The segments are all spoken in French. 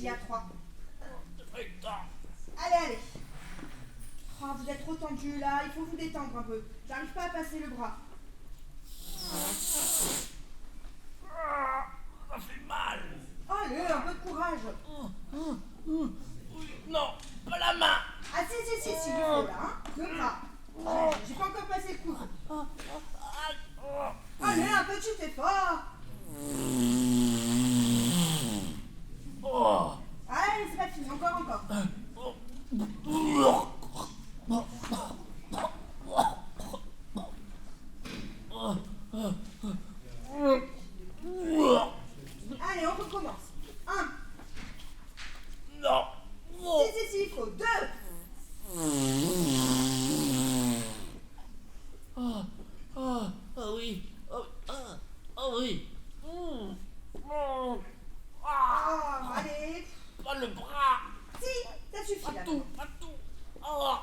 allez-y, à 3. Allez. Oh, vous êtes trop tendu là, il faut vous détendre un peu. J'arrive pas à passer le bras. Ça fait mal. Allez, un peu de courage. Non, pas la main. Ah si, il faut là, hein. Le bras. J'ai pas encore passé le coude. Allez, un petit effort. Allez, c'est pas fini, encore. Allez, on recommence. 1. Non. Si, il faut 2. Ah oui. Oui. Oh, allez. Pas le bras. Si, ça suffit là. Pas tout. Ah.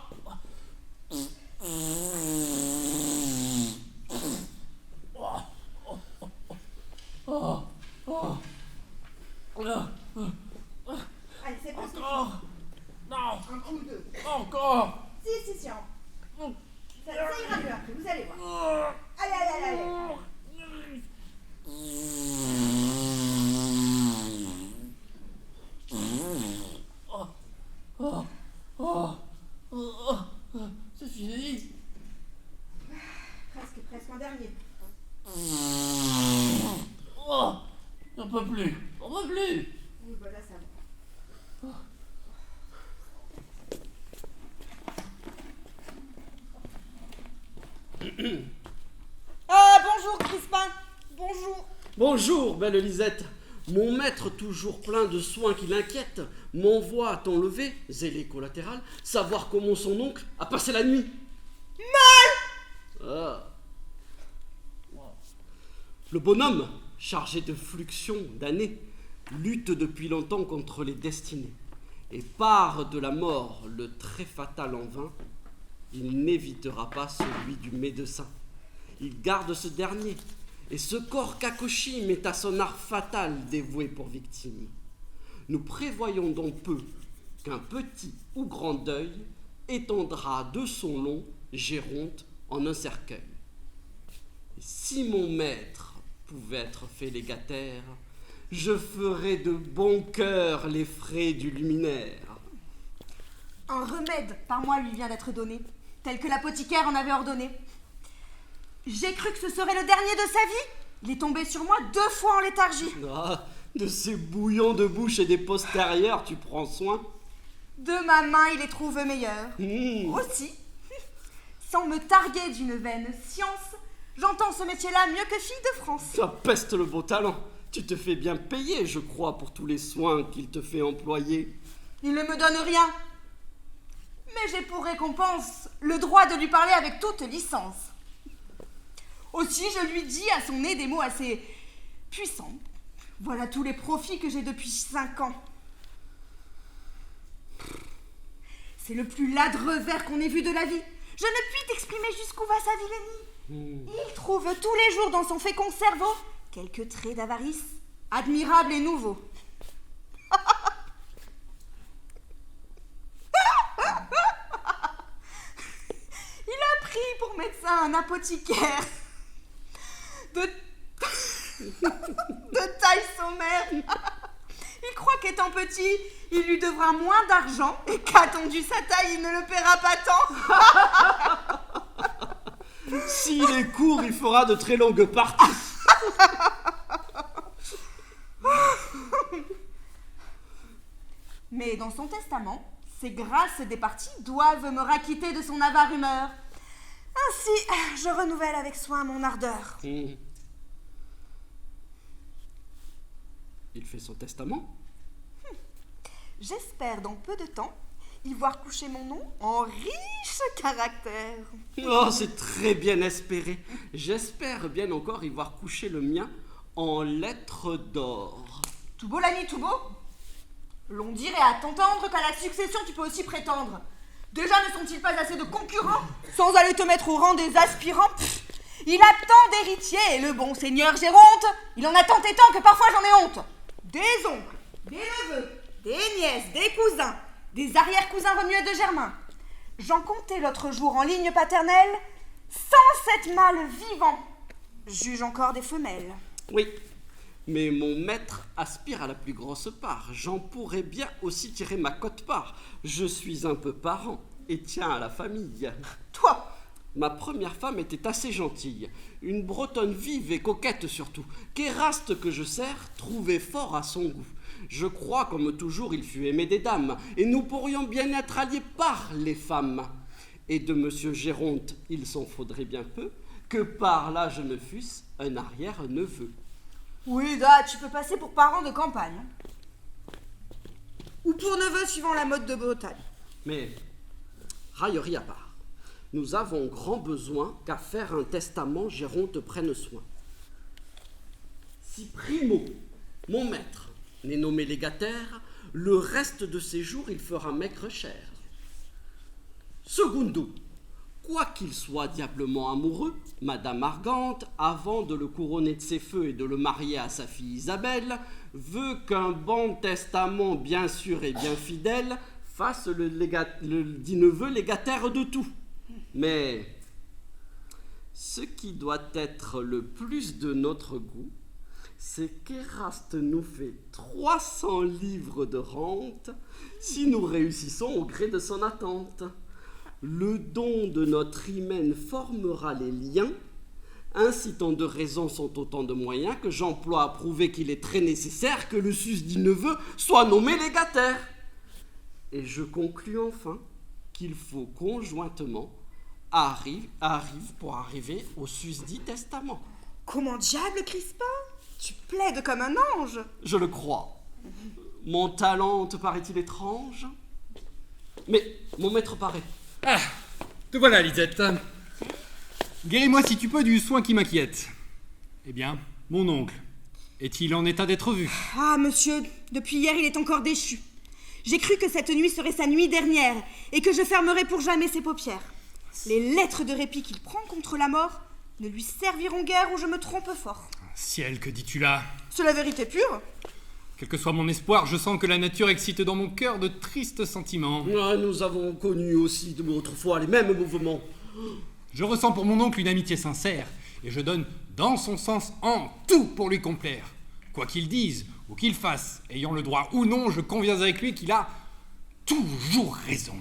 Allez, c'est pas suffisant. Encore. Non. Un coup ou 2. Encore. Si. Ça ira mieux après, vous allez voir. Allez. C'est fini. Presque un dernier. J'en peux plus. Oui, voilà, ça va. Ah, bonjour Crispin. Bonjour. Bonjour, belle Lisette. Mon maître, toujours plein de soins qui l'inquiètent, m'envoie à ton lever, zélé collatéral, savoir comment son oncle a passé la nuit. Ah. Le bonhomme, chargé de fluxion d'années, lutte depuis longtemps contre les destinées. Et part de la mort le très fatal en vain, il n'évitera pas celui du médecin. Il garde ce dernier, et ce corps Kakoshim est à son art fatal dévoué pour victime. Nous prévoyons donc peu qu'un petit ou grand deuil étendra de son long Géronte en un cercueil. Et si mon maître pouvait être fait légataire, je ferais de bon cœur les frais du luminaire. Un remède par moi lui vient d'être donné, tel que l'apothicaire en avait ordonné. J'ai cru que ce serait le dernier de sa vie. Il est tombé sur moi 2 fois en léthargie. Ah, de ces bouillons de bouche et des postérieurs, tu prends soin. De ma main, il les trouve meilleurs. Aussi, sans me targuer d'une vaine science, j'entends ce métier-là mieux que fille de France. Ça peste le beau talent. Tu te fais bien payer, je crois, pour tous les soins qu'il te fait employer. Il ne me donne rien. Mais j'ai pour récompense le droit de lui parler avec toute licence. Aussi, je lui dis à son nez des mots assez puissants. Voilà tous les profits que j'ai depuis 5 ans. C'est le plus ladreux vers qu'on ait vu de la vie. Je ne puis t'exprimer jusqu'où va sa vilainie. Il trouve tous les jours dans son fécond cerveau quelques traits d'avarice admirables et nouveaux. Il a pris pour médecin un apothicaire de taille sommaire. Il croit qu'étant petit, il lui devra moins d'argent et qu'attendu sa taille, il ne le paiera pas tant. S'il est court, il fera de très longues parties. Mais dans son testament, ses grâces des parties doivent me racquitter de son avare humeur. Ainsi, je renouvelle avec soin mon ardeur. Il fait son testament. J'espère dans peu de temps y voir coucher mon nom en riche caractère. Oh, c'est très bien espéré. J'espère bien encore y voir coucher le mien en lettres d'or. Tout beau l'ami, tout beau. L'on dirait à t'entendre qu'à la succession tu peux aussi prétendre. Déjà ne sont-ils pas assez de concurrents sans aller te mettre au rang des aspirants? Il a tant d'héritiers, et le bon seigneur Géronte, il en a tant et tant que parfois j'en ai honte. Des oncles, des neveux, des nièces, des cousins, des arrière-cousins remués de Germain. J'en comptais l'autre jour en ligne paternelle 107 mâles vivants. Juge encore des femelles. Oui, mais mon maître aspire à la plus grosse part. J'en pourrais bien aussi tirer ma quote-part. Je suis un peu parent et tiens à la famille. Toi, Ma première femme était assez gentille, une bretonne vive et coquette surtout, qu'Éraste que je sers trouvait fort à son goût. Je crois, comme toujours, il fut aimé des dames, et nous pourrions bien être alliés par les femmes. Et de monsieur Géronte, il s'en faudrait bien peu, que par là je ne fusse un arrière-neveu. oui, là, tu peux passer pour parent de campagne. Ou pour neveu suivant la mode de Bretagne. Mais, raillerie à part, nous avons grand besoin qu'à faire un testament Géronte prenne soin. Si Primo, mon maître, n'est nommé légataire, le reste de ses jours il fera maigre cher. Secundo, quoiqu'il soit diablement amoureux, Madame Argante, avant de le couronner de ses feux et de le marier à sa fille Isabelle, veut qu'un bon testament bien sûr et bien fidèle fasse le dit neveu légataire de tout. Mais ce qui doit être le plus de notre goût, c'est qu'Éraste nous fait 300 livres de rente si nous réussissons au gré de son attente. Le don de notre hymen formera les liens. Ainsi tant de raisons sont autant de moyens que j'emploie à prouver qu'il est très nécessaire que le susdit neveu soit nommé légataire. Et je conclus enfin qu'il faut conjointement arrive pour arriver au susdit testament. Comment diable, Crispin? Tu plaides comme un ange. Je le crois. Mon talent te paraît-il étrange? Mais mon maître paraît. Ah, te voilà, Lisette. Guéris-moi si tu peux du soin qui m'inquiète. Eh bien, mon oncle, est-il en état d'être vu? Ah, monsieur, depuis hier, il est encore déchu. J'ai cru que cette nuit serait sa nuit dernière et que je fermerais pour jamais ses paupières. Les lettres de répit qu'il prend contre la mort ne lui serviront guère ou je me trompe fort. Ciel, que dis-tu là? C'est la vérité pure. Quel que soit mon espoir, je sens que la nature excite dans mon cœur de tristes sentiments. Ah, nous avons connu aussi autrefois les mêmes mouvements. Je ressens pour mon oncle une amitié sincère, et je donne dans son sens en tout pour lui complaire. Quoi qu'il dise ou qu'il fasse, ayant le droit ou non, je conviens avec lui qu'il a toujours raison.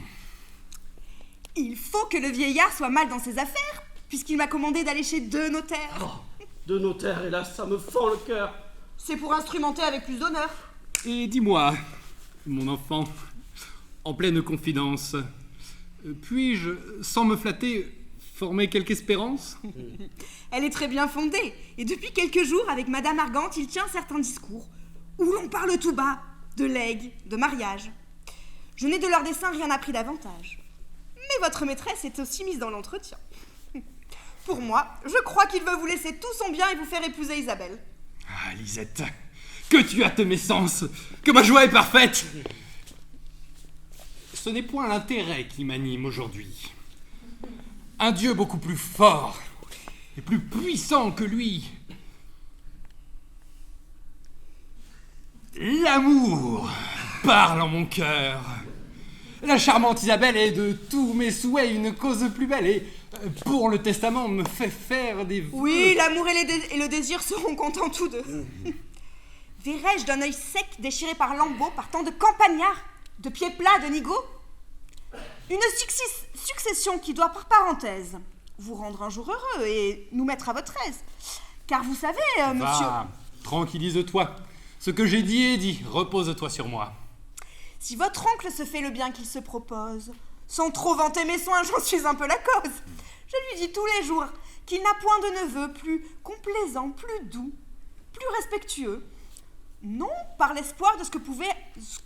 Il faut que le vieillard soit mal dans ses affaires, puisqu'il m'a commandé d'aller chez 2 notaires. Oh, de notaire, hélas, ça me fend le cœur. C'est pour instrumenter avec plus d'honneur. Et dis-moi, mon enfant, en pleine confidence, puis-je, sans me flatter, former quelque espérance? Elle est très bien fondée, et depuis quelques jours, avec Madame Argante, il tient certains discours, où l'on parle tout bas de legs, de mariage. Je n'ai de leur dessein rien appris davantage. Mais votre maîtresse est aussi mise dans l'entretien. Pour moi, je crois qu'il veut vous laisser tout son bien et vous faire épouser Isabelle. Ah, Lisette, que tu as tes sens, que ma joie est parfaite. Ce n'est point l'intérêt qui m'anime aujourd'hui. Un Dieu beaucoup plus fort et plus puissant que lui. L'amour parle en mon cœur. La charmante Isabelle est de tous mes souhaits une cause plus belle et pour le testament me fait faire des vœux. Oui, l'amour et le désir seront contents tous deux. Verrais-je d'un œil sec déchiré par lambeaux, par tant de campagnards, de pieds plats, de nigauds? Une succession qui doit, par parenthèse, vous rendre un jour heureux et nous mettre à votre aise. Car vous savez, monsieur... Va, tranquillise-toi. Ce que j'ai dit est dit. Repose-toi sur moi. Si votre oncle se fait le bien qu'il se propose, sans trop vanter mes soins, j'en suis un peu la cause. Je lui dis tous les jours qu'il n'a point de neveu plus complaisant, plus doux, plus respectueux. Non par l'espoir de ce que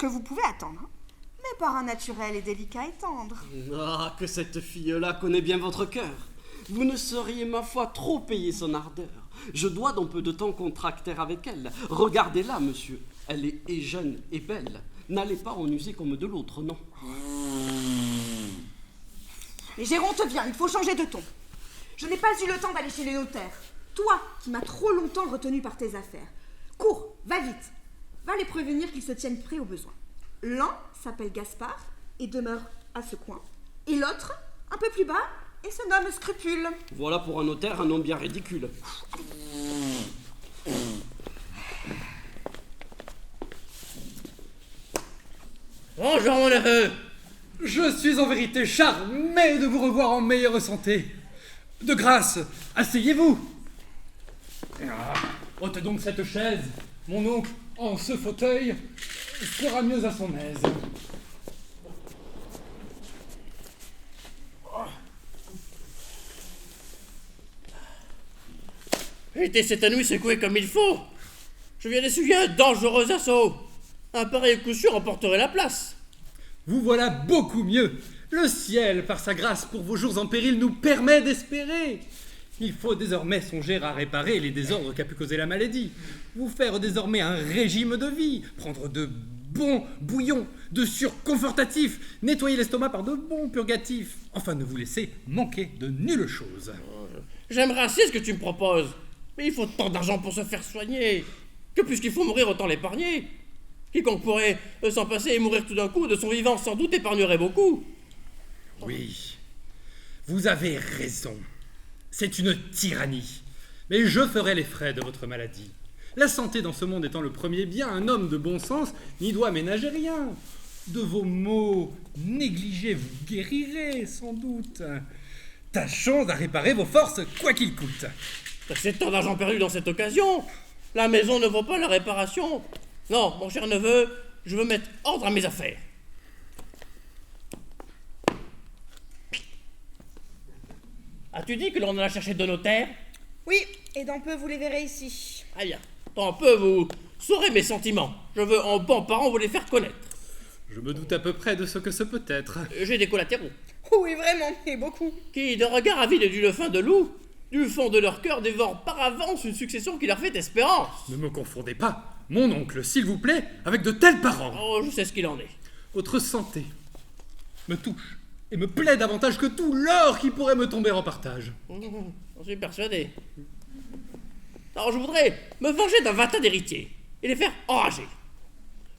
vous pouvez attendre, mais par un naturel et délicat et tendre. Ah, que cette fille-là connaît bien votre cœur. Vous ne seriez, ma foi, trop payé son ardeur. Je dois dans peu de temps contracter avec elle. Regardez-la, monsieur. Elle est jeune et belle. N'allez pas en user comme de l'autre, non. Mais Géronte vient, il faut changer de ton. Je n'ai pas eu le temps d'aller chez les notaires. Toi, qui m'as trop longtemps retenu par tes affaires. Cours, va vite. Va les prévenir qu'ils se tiennent prêts au besoin. L'un s'appelle Gaspard et demeure à ce coin. Et l'autre, un peu plus bas, et se nomme Scrupule. Voilà pour un notaire un nom bien ridicule. Bonjour mon neveu. Je suis en vérité charmé de vous revoir en meilleure santé. De grâce, asseyez-vous. Ôtez donc cette chaise. Mon oncle, en ce fauteuil, sera mieux à son aise. J'ai été cette nuit secoué comme il faut. Je viens d'essuyer un dangereux assaut. Un pareil coup sûr emporterait la place. Vous voilà beaucoup mieux. Le ciel, par sa grâce pour vos jours en péril, nous permet d'espérer. Il faut désormais songer à réparer les désordres qu'a pu causer la maladie. Vous faire désormais un régime de vie. Prendre de bons bouillons, de surconfortatifs. Nettoyer l'estomac par de bons purgatifs. Enfin, ne vous laissez manquer de nulle chose. J'aimerais assez ce que tu me proposes. Mais il faut tant d'argent pour se faire soigner. Que puisqu'il faut mourir, autant l'épargner. Quiconque pourrait s'en passer et mourir tout d'un coup, de son vivant sans doute épargnerait beaucoup. Oui, vous avez raison. C'est une tyrannie. Mais je ferai les frais de votre maladie. La santé dans ce monde étant le premier bien, un homme de bon sens n'y doit ménager rien. De vos maux négligés, vous guérirez sans doute. Tâchons à réparer vos forces, quoi qu'il coûte. C'est tant d'argent perdu dans cette occasion. La maison ne vaut pas la réparation. Non, mon cher neveu, je veux mettre ordre à mes affaires. As-tu dit que l'on en a cherché deux notaires? Oui, et dans peu vous les verrez ici. Ah bien, tant peu vous saurez mes sentiments. Je veux en bon parent vous les faire connaître. Je me doute à peu près de ce que ce peut être. J'ai des collatéraux Oui, vraiment, et beaucoup. qui, de regard avide du levain de loup, du fond de leur cœur dévorent par avance une succession qui leur fait espérance. Ne me confondez pas, mon oncle, s'il vous plaît, avec de tels parents. Oh, je sais ce qu'il en est. Votre santé me touche et me plaît davantage que tout l'or qui pourrait me tomber en partage. J'en suis persuadé. Alors je voudrais me venger d'un vatin d'héritiers et les faire enrager.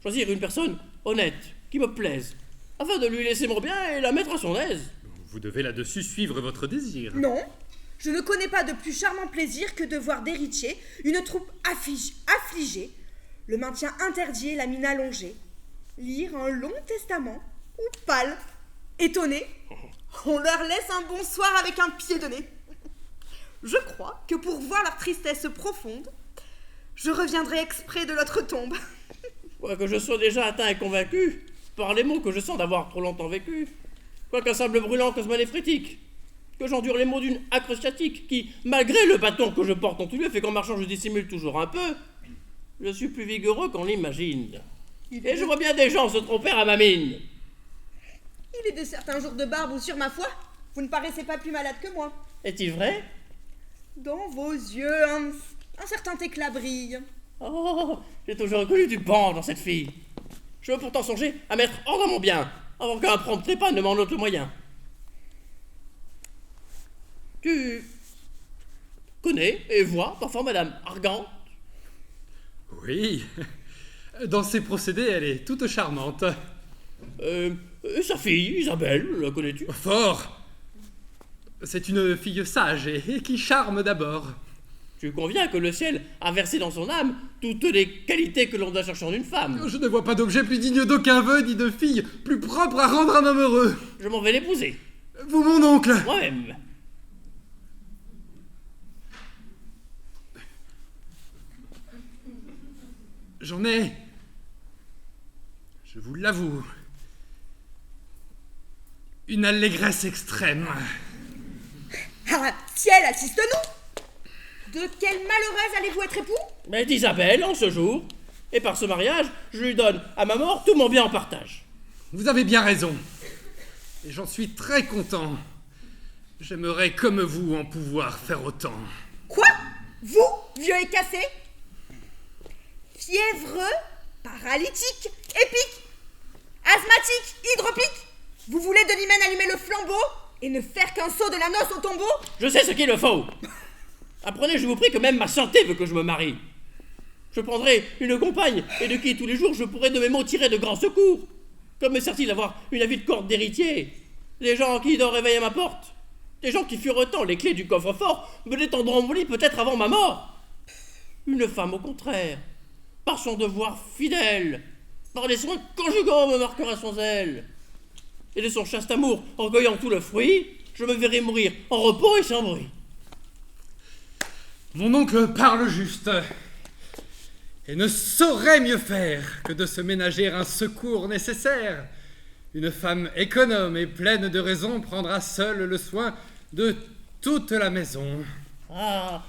Choisir une personne honnête, qui me plaise, afin de lui laisser mon bien et la mettre à son aise. Vous devez là-dessus suivre votre désir. Non, je ne connais pas de plus charmant plaisir que de voir d'héritiers une troupe affligée, le maintien interdit et la mine allongée, lire un long testament, ou pâle, étonné, on leur laisse un bonsoir avec un pied de nez. Je crois que pour voir leur tristesse profonde, je reviendrai exprès de l'autre tombe. Quoique je sois déjà atteint et convaincu par les maux que je sens d'avoir trop longtemps vécu, quoiqu'un sable brûlant cause ma néphrétique, que j'endure les maux d'une acre sciatique qui, malgré le bâton que je porte en tout lieu, fait qu'en marchant je dissimule toujours un peu, je suis plus vigoureux qu'on l'imagine. Et je vois bien des gens se tromper à ma mine. Il est de certains jours de barbe où, sur ma foi, vous ne paraissez pas plus malade que moi. Est-il vrai? Dans vos yeux, un certain éclat brille. Oh, j'ai toujours reconnu du ban dans cette fille. Je veux pourtant songer à mettre hors dans mon bien, avant qu'un prompt trépas ne m'en ôte le moyen. Tu connais et vois parfois Madame Argante? Oui, dans ses procédés, elle est toute charmante. Sa fille, Isabelle, la connais-tu? Fort. C'est une fille sage et qui charme d'abord. Tu conviens que le ciel a versé dans son âme toutes les qualités que l'on doit chercher en une femme. Je ne vois pas d'objet plus digne d'aucun vœu, ni de fille plus propre à rendre un homme heureux. Je m'en vais l'épouser, Vous, mon oncle. moi-même. J'en ai, je vous l'avoue, une allégresse extrême. Ah, ciel, assiste-nous! De quelle malheureuse allez-vous être époux? Mais d'Isabelle, en ce jour, et par ce mariage, je lui donne à ma mort tout mon bien en partage. Vous avez bien raison, et j'en suis très content. J'aimerais, comme vous, en pouvoir faire autant. Quoi? Vous, vieux et cassé? Fiévreux, paralytique, épique, asthmatique, hydropique? Vous voulez de l'hymen allumer le flambeau et ne faire qu'un saut de la noce au tombeau? Je sais ce qu'il me faut. Apprenez, je vous prie, que même ma santé veut que je me marie. Je prendrai une compagne, et de qui tous les jours je pourrai de mes mots tirer de grands secours. Comme me sert-il d'avoir une avis de corde d'héritier? Des gens qui doivent réveiller à ma porte, des gens qui furetant les clés du coffre-fort me détendront mon lit peut-être avant ma mort. Une femme au contraire, par son devoir fidèle, par les soins conjugaux me marquera son zèle. Et de son chaste amour, en cueillant tout le fruit, je me verrai mourir en repos et sans bruit. Mon oncle parle juste, et ne saurait mieux faire que de se ménager un secours nécessaire. Une femme économe et pleine de raison prendra seule le soin de toute la maison. Ah,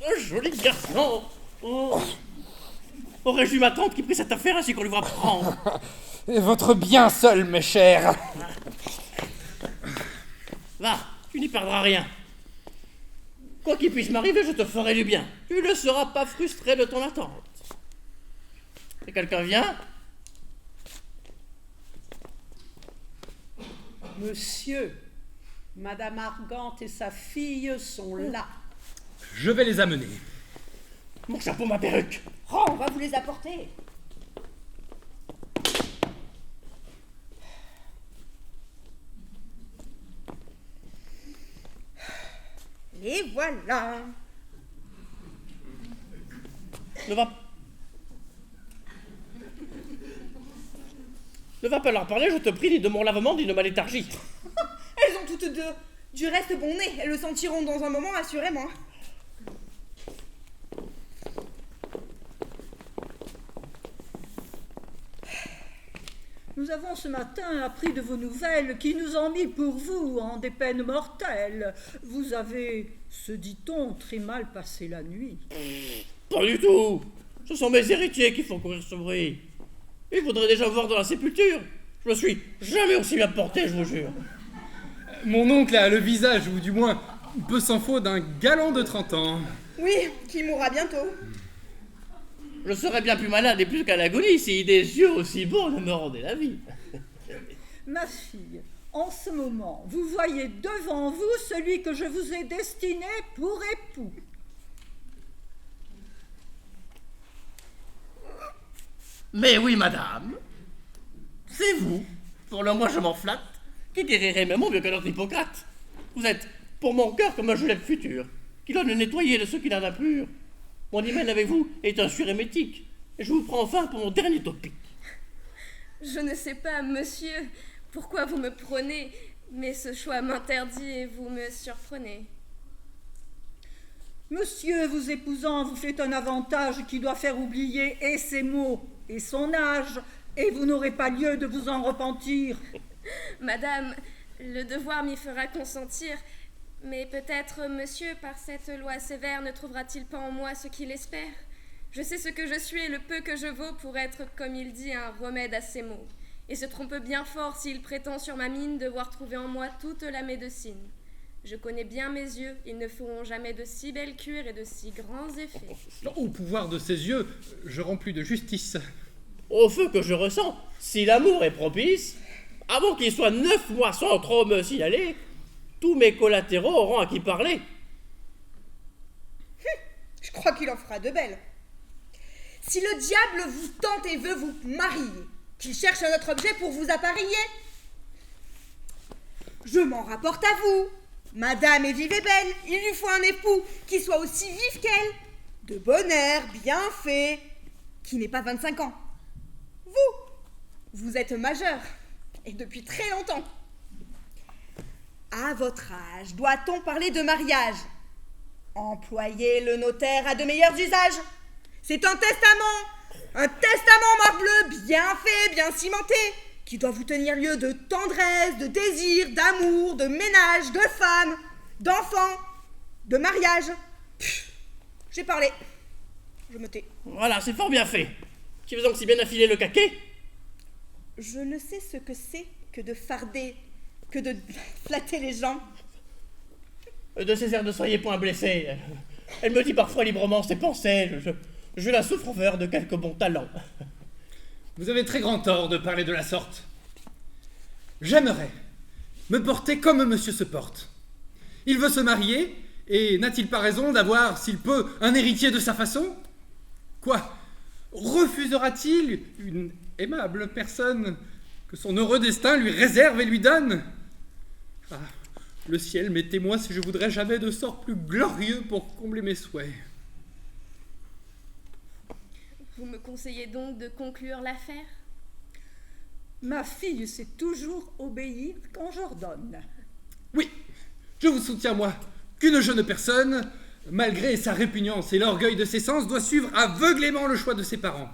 un joli garçon. Oh. Aurais-je eu ma tante qui prit cette affaire ainsi qu'on lui va prendre? Votre bien seul, mes chers. Va, tu n'y perdras rien. Quoi qu'il puisse m'arriver, je te ferai du bien. Tu ne seras pas frustré de ton attente. Et quelqu'un vient? Monsieur, Madame Argante et sa fille sont là. Je vais les amener. Mon chapeau, ma perruque. Oh, on va vous les apporter. Et voilà. Ne va pas leur parler, je te prie, ni de mon lavement, ni de ma léthargie. Elles ont toutes deux du reste bon nez. Elles le sentiront dans un moment, assurément. Nous avons ce matin appris de vos nouvelles qui nous ont mis pour vous en des peines mortelles. Vous avez, se dit-on, très mal passé la nuit. Pas du tout. Ce sont mes héritiers qui font courir ce bruit. Ils voudraient déjà voir dans la sépulture. Je me suis jamais aussi bien porté, je vous jure. Mon oncle a le visage, ou du moins, peu s'en faut, d'un galant de 30 ans. Oui, qui mourra bientôt. Je serais bien plus malade et plus qu'à l'agonie si des yeux aussi beaux ne me rendaient la vie. Ma fille, en ce moment, vous voyez devant vous celui que je vous ai destiné pour époux. Mais oui, madame, c'est vous, pour le moins je m'en flatte, qui guérirait mes mots mieux que notre Hippocrate. Vous êtes, pour mon cœur, comme un gelette futur, qui doit le nettoyer de ce qu'il en a pur. Mon hymen avec vous est un surémétique, et je vous prends enfin pour mon dernier topique. Je ne sais pas, monsieur, pourquoi vous me prenez, mais ce choix m'interdit et vous me surprenez. Monsieur, vous épousant, vous faites un avantage qui doit faire oublier et ses mots et son âge, et vous n'aurez pas lieu de vous en repentir. Madame, le devoir m'y fera consentir, mais peut-être, monsieur, par cette loi sévère, ne trouvera-t-il pas en moi ce qu'il espère? Je sais ce que je suis et le peu que je vaux pour être, comme il dit, un remède à ses maux, et se trompe bien fort s'il prétend sur ma mine devoir trouver en moi toute la médecine. Je connais bien mes yeux, ils ne feront jamais de si belles cures et de si grands effets. Au pouvoir de ses yeux, je rends plus de justice. Au feu que je ressens, si l'amour est propice, avant qu'il soit 9 mois sans trop me signaler, tous mes collatéraux auront à qui parler. Je crois qu'il en fera de belles. Si le diable vous tente et veut vous marier, qu'il cherche un autre objet pour vous appareiller. Je m'en rapporte à vous. Madame est vive et belle, il lui faut un époux qui soit aussi vif qu'elle, de bon air, bien fait, qui n'ait pas 25 ans. Vous êtes majeur, et depuis très longtemps. À votre âge, doit-on parler de mariage? Employez le notaire à de meilleurs usages. C'est un testament morbleu, bien fait, bien cimenté, qui doit vous tenir lieu de tendresse, de désir, d'amour, de ménage, de femme, d'enfant, de mariage. J'ai parlé. Je me tais. Voilà, c'est fort bien fait. Qui veut donc si bien affiler le caquet? Je ne sais ce que c'est que de farder, que de flatter les gens. De ces airs ne soyez point blessés. Elle me dit parfois librement ses pensées. Je la souffre en faveur de quelques bons talents. Vous avez très grand tort de parler de la sorte. J'aimerais me porter comme monsieur se porte. Il veut se marier, et n'a-t-il pas raison d'avoir, s'il peut, un héritier de sa façon? Quoi? Refusera-t-il une aimable personne que son heureux destin lui réserve et lui donne? Ah, le ciel m'est témoin si je voudrais jamais de sort plus glorieux pour combler mes souhaits. Vous me conseillez donc de conclure l'affaire? Ma fille sait toujours obéir quand j'ordonne. Oui, je vous soutiens, moi, qu'une jeune personne, malgré sa répugnance et l'orgueil de ses sens, doit suivre aveuglément le choix de ses parents.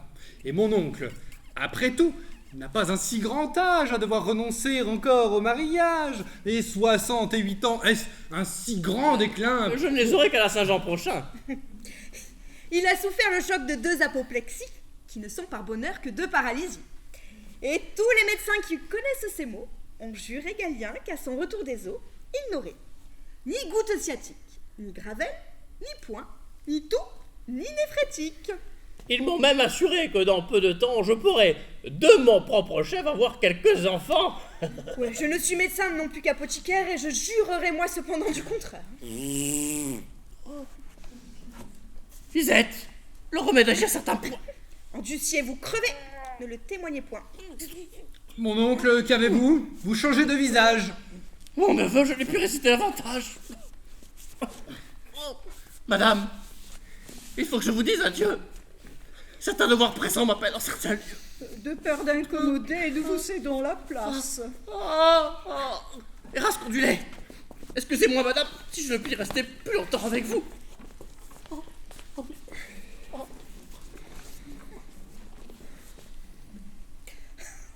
Et mon oncle, après tout, n'a pas un si grand âge à devoir renoncer encore au mariage. Et 68 ans, est-ce un si grand déclin? Je ne les aurai qu'à la Saint-Jean prochain. Il a souffert le choc de 2 apoplexies, qui ne sont par bonheur que 2 paralysies. Et tous les médecins qui connaissent ces mots ont juré Galien qu'à son retour des eaux, il n'aurait ni goutte sciatique, ni gravelle, ni point, ni toux, ni néphrétique. Ils m'ont même assuré que dans peu de temps, je pourrais, de mon propre chef, avoir quelques enfants. Ouais, je ne suis médecin non plus qu'apothicaire et je jurerai moi cependant du contraire. Lisette, le remède agit à certains points. En dussiez vous crevez, ne le témoignez point. Mon oncle, qu'avez-vous? Vous changez de visage. Mon neveu, je n'ai pu réciter davantage. Madame, il faut que je vous dise adieu. Certains devoirs pressants m'appellent en certains lieux. De peur d'incommoder, nous vous cédons la place. Erasme Condulet, excusez-moi, madame, si je ne puis rester plus longtemps avec vous.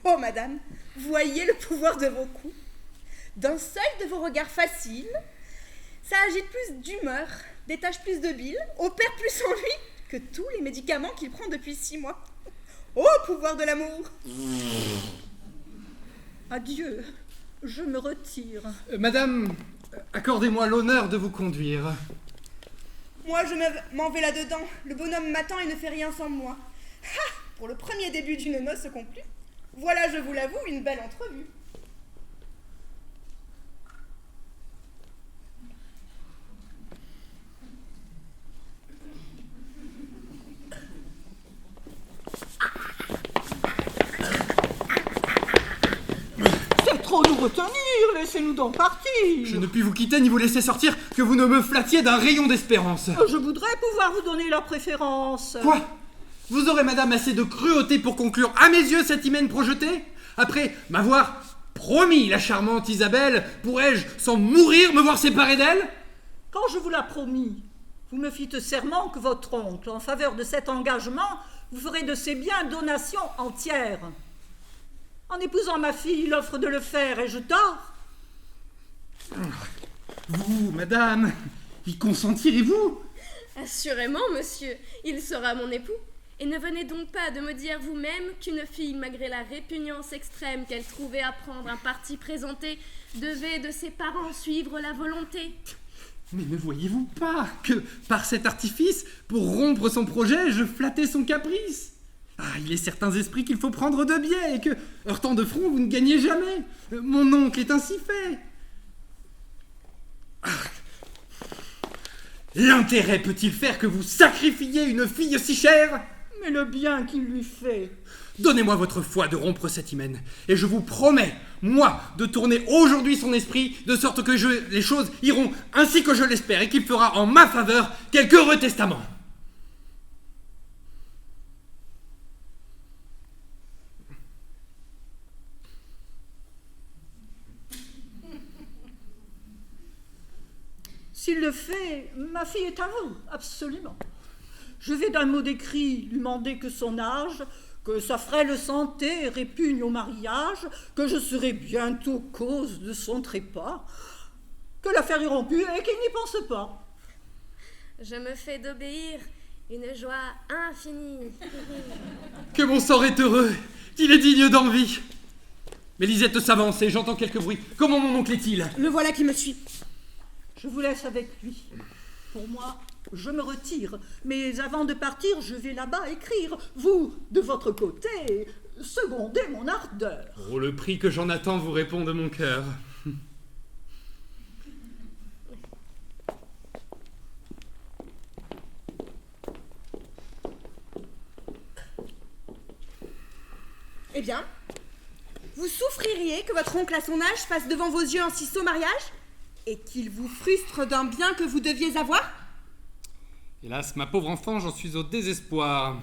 Oh, madame, voyez le pouvoir de vos coups. D'un seul de vos regards faciles, ça agite plus d'humeur, détache plus de bile, opère plus en lui que tous les médicaments qu'il prend depuis 6 mois. Oh, pouvoir de l'amour! Adieu, je me retire. Madame, accordez-moi l'honneur de vous conduire. Moi, je m'en vais là-dedans. Le bonhomme m'attend et ne fait rien sans moi. Ha! Pour le premier début d'une noce conclue, voilà, je vous l'avoue, une belle entrevue. C'est trop nous retenir, laissez-nous donc partir. Je ne puis vous quitter ni vous laisser sortir que vous ne me flattiez d'un rayon d'espérance. Je voudrais pouvoir vous donner la préférence. Quoi? Vous aurez, madame, assez de cruauté pour conclure à mes yeux cette hymen projetée? Après m'avoir promis la charmante Isabelle, pourrais-je, sans mourir, me voir séparé d'elle? Quand je vous l'ai promis, vous me fîtes serment que votre oncle, en faveur de cet engagement, vous ferez de ses biens donation entière. En épousant ma fille, il offre de le faire, et je tort. Vous, madame, y consentirez-vous? Assurément, monsieur, il sera mon époux. Et ne venez donc pas de me dire vous-même qu'une fille, malgré la répugnance extrême qu'elle trouvait à prendre un parti présenté, devait de ses parents suivre la volonté. Mais ne voyez-vous pas que, par cet artifice, pour rompre son projet, je flattais son caprice? Ah, il est certains esprits qu'il faut prendre de biais, et que, heurtant de front, vous ne gagnez jamais. Mon oncle est ainsi fait. Ah. L'intérêt peut-il faire que vous sacrifiez une fille si chère? Mais le bien qu'il lui fait. Donnez-moi votre foi de rompre cet hymen, et je vous promets, moi, de tourner aujourd'hui son esprit, de sorte que les choses iront ainsi que je l'espère, et qu'il fera en ma faveur quelque heureux testament. S'il le fait, ma fille est à vous, absolument. Je vais d'un mot d'écrit lui demander que son âge, que sa frêle santé répugne au mariage, que je serai bientôt cause de son trépas, que l'affaire est rompue et qu'il n'y pense pas. Je me fais d'obéir, une joie infinie. Que mon sort est heureux, qu'il est digne d'envie. Mais Lisette s'avance et j'entends quelques bruits. Comment mon oncle est-il? Le voilà qui me suit. Je vous laisse avec lui. Pour moi, je me retire. Mais avant de partir, je vais là-bas écrire. Vous, de votre côté, secondez mon ardeur. Oh, le prix que j'en attends vous répond de mon cœur. Eh bien, vous souffririez que votre oncle à son âge fasse devant vos yeux un si sot mariage et qu'il vous frustre d'un bien que vous deviez avoir? Hélas, ma pauvre enfant, j'en suis au désespoir.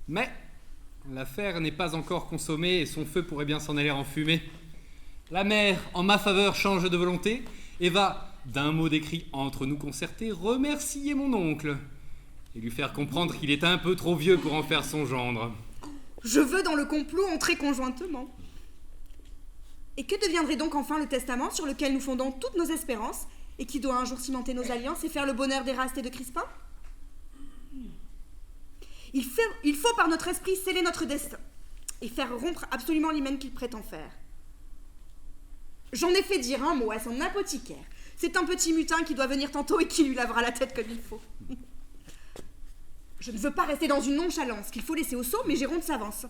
Mais l'affaire n'est pas encore consommée et son feu pourrait bien s'en aller en fumée. La mère, en ma faveur, change de volonté et va, d'un mot d'écrit entre nous concertés, remercier mon oncle et lui faire comprendre qu'il est un peu trop vieux pour en faire son gendre. Je veux dans le complot entrer conjointement. Et que deviendrait donc enfin le testament sur lequel nous fondons toutes nos espérances et qui doit un jour cimenter nos alliances et faire le bonheur d'Éraste et de Crispin? Il faut par notre esprit sceller notre destin et faire rompre absolument l'hymen qu'il prétend faire. J'en ai fait dire un mot à son apothicaire. C'est un petit mutin qui doit venir tantôt et qui lui lavera la tête comme il faut. Je ne veux pas rester dans une nonchalance qu'il faut laisser au sot, mais Géronte s'avance.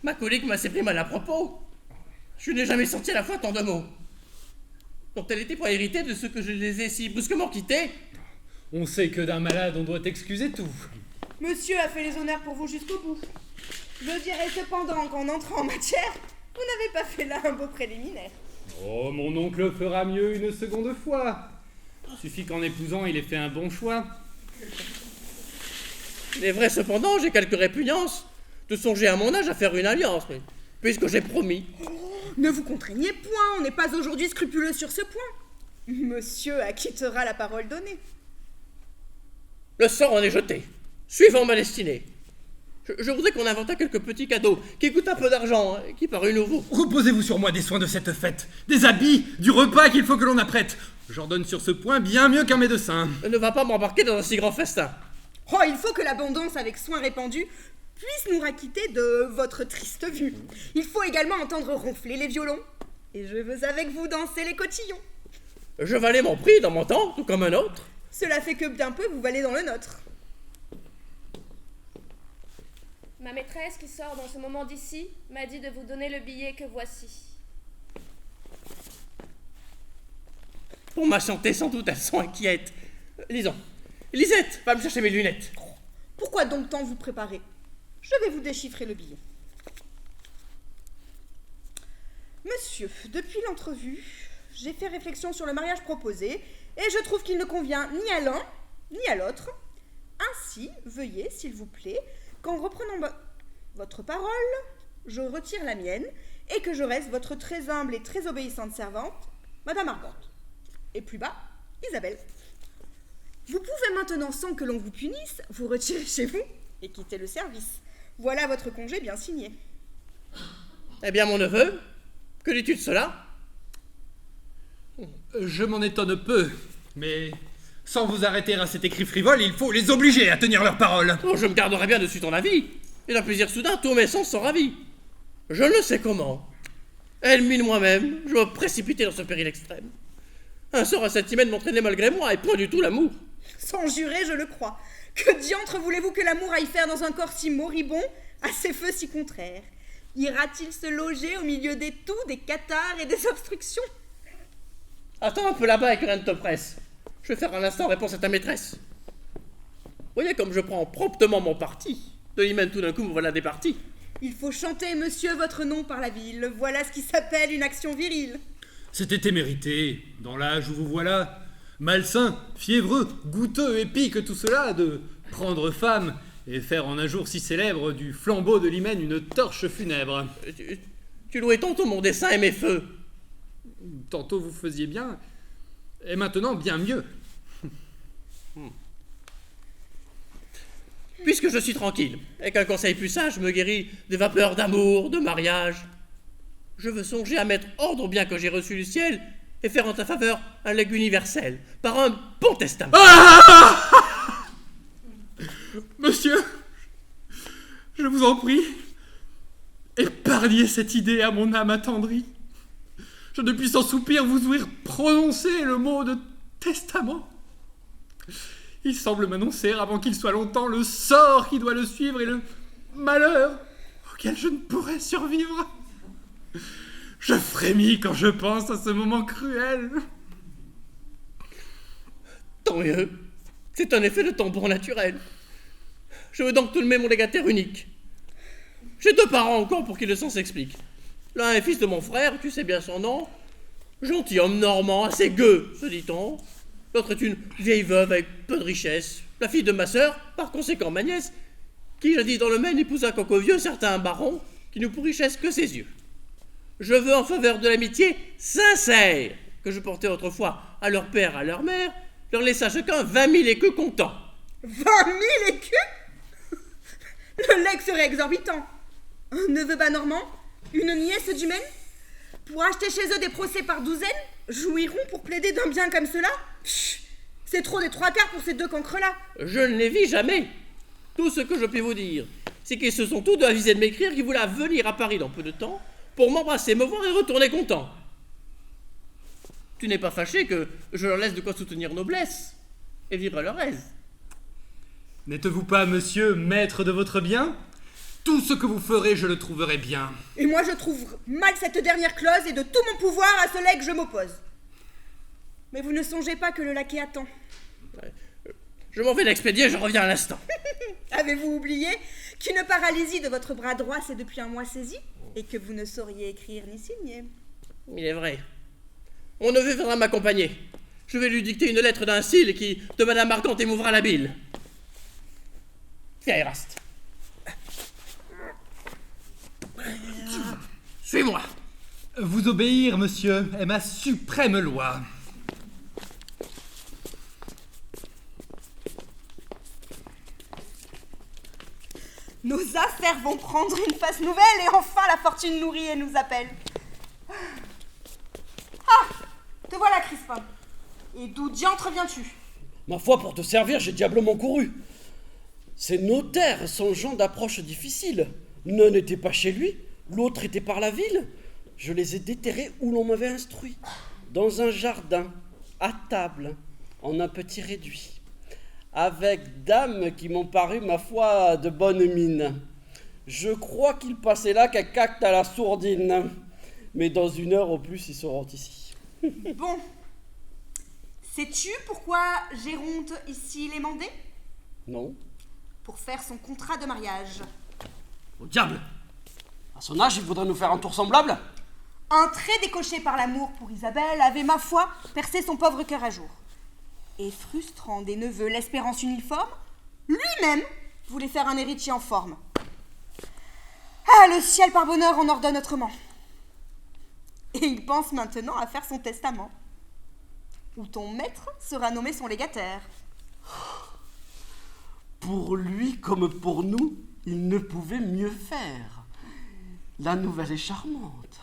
Ma colique m'a assez pris mal à propos. Je n'ai jamais sorti à la fois tant de mots. Dont elle était pas héritée de ce que je les ai si brusquement quittés. On sait que d'un malade, on doit excuser tout. Monsieur a fait les honneurs pour vous jusqu'au bout. Je dirais cependant qu'en entrant en matière, vous n'avez pas fait là un beau préliminaire. Oh, mon oncle fera mieux une seconde fois. Suffit qu'en épousant, il ait fait un bon choix. Il est vrai cependant, j'ai quelques répugnances de songer à mon âge à faire une alliance, mais puisque j'ai promis. Ne vous contraignez point, on n'est pas aujourd'hui scrupuleux sur ce point. Monsieur acquittera la parole donnée. Le sort en est jeté, suivant ma destinée. Je voudrais qu'on inventât quelques petits cadeaux qui coûtent un peu d'argent et qui parut nouveaux. Reposez-vous sur moi des soins de cette fête, des habits, du repas qu'il faut que l'on apprête. J'ordonne sur ce point bien mieux qu'un médecin. Ne va pas m'embarquer dans un si grand festin. Oh, il faut que l'abondance avec soin répandu puisse nous raquitter de votre triste vue. Il faut également entendre ronfler les violons. Et je veux avec vous danser les cotillons. Je valais mon prix dans mon temps, tout comme un autre. Cela fait que bien peu vous valez dans le nôtre. Ma maîtresse, qui sort dans ce moment d'ici, m'a dit de vous donner le billet que voici. Pour ma santé, sans doute, elles sont inquiètes. Lisons. Lisette, va me chercher mes lunettes. Pourquoi donc tant vous préparer? Je vais vous déchiffrer le billet. Monsieur, depuis l'entrevue, j'ai fait réflexion sur le mariage proposé et je trouve qu'il ne convient ni à l'un ni à l'autre. Ainsi, veuillez, s'il vous plaît, qu'en reprenant votre parole, je retire la mienne et que je reste votre très humble et très obéissante servante, Madame Argante. Et plus bas, Isabelle. Vous pouvez maintenant, sans que l'on vous punisse, vous retirer chez vous et quitter le service. Voilà votre congé bien signé. Eh bien, mon neveu, que dis-tu de cela? Je m'en étonne peu, mais sans vous arrêter à cet écrit frivole, il faut les obliger à tenir leur parole. Oh, je me garderai bien dessus ton avis. Et d'un plaisir soudain, tous mes sens sont ravis. Je ne sais comment. Elle mine moi-même, je me précipitais dans ce péril extrême. Un sort à cette hymen m'entraînait malgré moi, et point du tout l'amour. Sans jurer, je le crois. Que diantre voulez-vous que l'amour aille faire dans un corps si moribond, à ces feux si contraires? Ira-t-il se loger au milieu des toux, des catarrhes et des obstructions? Attends un peu là-bas et que rien ne te presse. Je vais faire un instant réponse à ta maîtresse. Voyez comme je prends promptement mon parti. De l'hymen tout d'un coup me voilà départi. Il faut chanter, monsieur, votre nom par la ville. Voilà ce qui s'appelle une action virile. C'était mérité, dans l'âge où vous voilà, malsain, fiévreux, goûteux, épique, tout cela, de prendre femme et faire en un jour si célèbre du flambeau de l'hymen une torche funèbre. Tu louais tantôt mon dessein et mes feux. Tantôt vous faisiez bien, et maintenant bien mieux. Puisque je suis tranquille, et qu'un conseil plus sage me guérit des vapeurs d'amour, de mariage, je veux songer à mettre ordre au bien que j'ai reçu du ciel et faire en ta faveur un legs universel, par un bon testament. Monsieur, je vous en prie, épargnez cette idée à mon âme attendrie. Je ne puis sans soupir vous ouïr prononcer le mot de testament. Il semble m'annoncer, avant qu'il soit longtemps, le sort qui doit le suivre et le malheur auquel je ne pourrai survivre. Je frémis quand je pense à ce moment cruel. Tant mieux, c'est un effet de ton bon naturel. Je veux donc te nommer mon légataire unique. J'ai 2 parents encore pour qui le sang s'explique. L'un est fils de mon frère, tu sais bien son nom. Gentilhomme normand, assez gueux, se dit-on. L'autre est une vieille veuve avec peu de richesse. La fille de ma sœur, par conséquent ma nièce, qui jadis dans le Maine épousa Coquevieux, certain baron, qui n'eut pour richesse que ses yeux. Je veux en faveur de l'amitié sincère que je portais autrefois à leur père, à leur mère, leur laissa chacun 20 000 écus comptants. 20 000 écus? Le legs serait exorbitant. Un neveu bas normand, une nièce du Maine, pour acheter chez eux des procès par douzaine, jouiront pour plaider d'un bien comme cela? Pfff, c'est trop des 3 quarts pour ces 2 cancres-là. Je ne les vis jamais. Tout ce que je puis vous dire, c'est qu'ils se sont tous deux avisés de m'écrire qu'ils voulaient venir à Paris dans peu de temps pour m'embrasser, me voir et retourner content. Tu n'es pas fâché que je leur laisse de quoi soutenir noblesse et vivre à leur aise? N'êtes-vous pas, monsieur, maître de votre bien? Tout ce que vous ferez, je le trouverai bien. Et moi je trouve mal cette dernière clause et de tout mon pouvoir à ce legs je m'oppose. Mais vous ne songez pas que le laquais attend. Je m'en vais l'expédier, je reviens à l'instant. Avez-vous oublié qu'une paralysie de votre bras droit s'est depuis un mois saisie et que vous ne sauriez écrire ni signer? Il est vrai. Mon neveu viendra m'accompagner. Je vais lui dicter une lettre d'un style qui, de Madame Margante, émouvra la bile. Viens, Eraste. Suis-moi. Vous obéir, monsieur, est ma suprême loi. Nos affaires vont prendre une face nouvelle et enfin la fortune nourrie et nous appelle. Ah, te voilà, Crispin. Et d'où diantre viens-tu? Ma foi, pour te servir, j'ai diablement couru. Ces notaires sont gens d'approche difficile. L'un n'était pas chez lui, l'autre était par la ville. Je les ai déterrés où l'on m'avait instruit, dans un jardin, à table, en un petit réduit, avec dames qui m'ont paru, ma foi, de bonne mine. Je crois qu'ils passaient là qu'à cacte à la sourdine, mais dans 1 heure au plus, ils seront ici. Bon. Sais-tu pourquoi Géronte ici les mandait? Non. Pour faire son contrat de mariage. Au diable! À son âge, il voudrait nous faire un tour semblable? Un trait décoché par l'amour pour Isabelle avait, ma foi, percé son pauvre cœur à jour. Et frustrant des neveux l'espérance uniforme, lui-même voulait faire un héritier en forme. Ah, le ciel par bonheur en ordonne autrement. Et il pense maintenant à faire son testament, où ton maître sera nommé son légataire. Pour lui comme pour nous, il ne pouvait mieux faire. La nouvelle est charmante.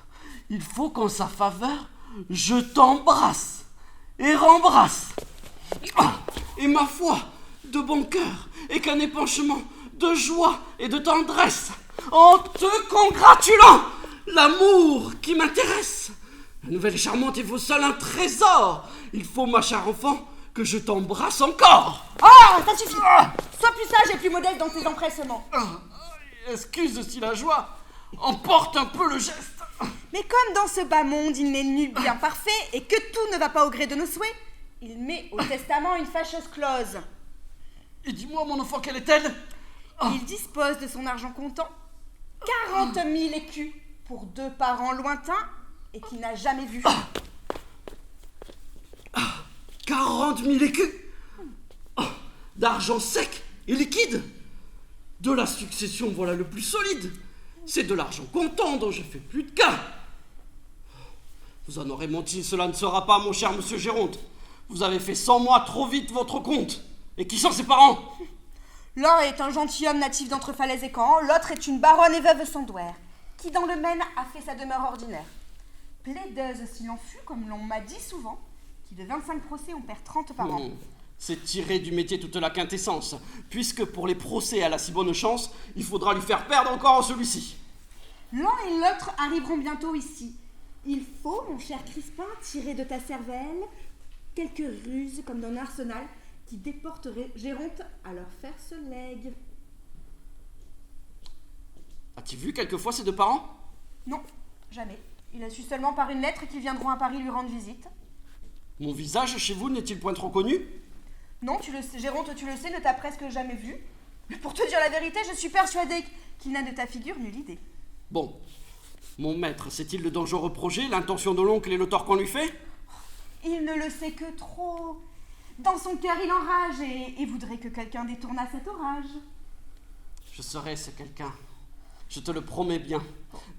Il faut qu'en sa faveur, je t'embrasse et rembrasse. Et ma foi, de bon cœur, et qu'un épanchement de joie et de tendresse, en te congratulant l'amour qui m'intéresse. La nouvelle est charmante, il faut seul un trésor. Il faut, ma chère enfant, que je t'embrasse encore. Ah, ça suffit. Sois plus sage et plus modeste dans tes empressements. Excuse si la joie emporte un peu le geste. Mais comme dans ce bas monde, il n'est nul bien parfait et que tout ne va pas au gré de nos souhaits, il met au testament une fâcheuse clause. Et dis-moi, mon enfant, quelle est-elle? Il dispose de son argent comptant 40 000 écus pour 2 parents lointains et qu'il n'a jamais vus. 40 000 écus d'argent sec et liquide. De la succession, voilà le plus solide. C'est de l'argent comptant dont je fais plus de cas. Vous en aurez menti, cela ne sera pas, mon cher monsieur Géronte. Vous avez fait sans moi trop vite votre compte. Et qui sont ses parents? L'un est un gentilhomme natif d'entre Falaise et Caen, l'autre est une baronne et veuve sans douaire, qui dans le Maine a fait sa demeure ordinaire. Plaideuse s'il en fut, comme l'on m'a dit souvent, qui de 25 procès on perd 30 par an. C'est tirer du métier toute la quintessence, puisque pour les procès à la si bonne chance, il faudra lui faire perdre encore celui-ci. L'un et l'autre arriveront bientôt ici. Il faut, mon cher Crispin, tirer de ta cervelle quelques ruses comme d'un arsenal qui déporterait Géronte à leur faire ce legs. As-tu vu quelquefois ces 2 parents? Non, jamais. Il a su seulement par une lettre qu'ils viendront à Paris lui rendre visite. Mon visage chez vous n'est-il point trop connu? Non, tu le sais, Géronte, tu le sais, ne t'a presque jamais vu. Mais pour te dire la vérité, je suis persuadée qu'il n'a de ta figure nulle idée. Bon, mon maître, sait-il le dangereux projet, l'intention de l'oncle et le tort qu'on lui fait? Il ne le sait que trop. Dans son cœur, il enrage et voudrait que quelqu'un détournât cet orage. Je serai ce quelqu'un. Je te le promets bien.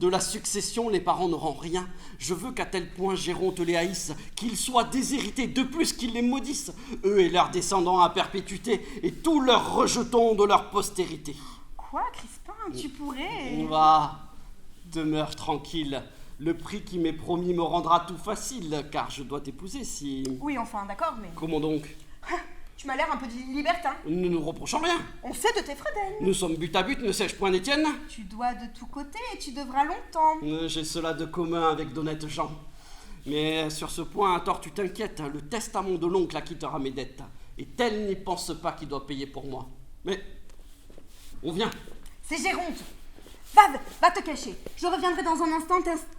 De la succession, les parents n'auront rien. Je veux qu'à tel point Géronte les haïsse, qu'ils soient déshérités, de plus qu'ils les maudissent, eux et leurs descendants à perpétuité, et tous leurs rejetons de leur postérité. Quoi, Crispin? Tu pourrais... Va, demeure tranquille. Le prix qui m'est promis me rendra tout facile, car je dois t'épouser si... Oui, enfin, d'accord, mais... Comment donc? Tu m'as l'air un peu libertin. Nous ne nous reprochons rien. On sait de tes fredaines. Nous sommes but à but, ne sais-je point d'Étienne? Tu dois de tous côtés et tu devras longtemps. J'ai cela de commun avec d'honnêtes gens. Mais sur ce point, à tort, tu t'inquiètes. Le testament de l'oncle acquittera mes dettes. Et tel n'y pense pas qu'il doit payer pour moi. Mais, on vient. C'est Géronte. Va te cacher. Je reviendrai dans un instant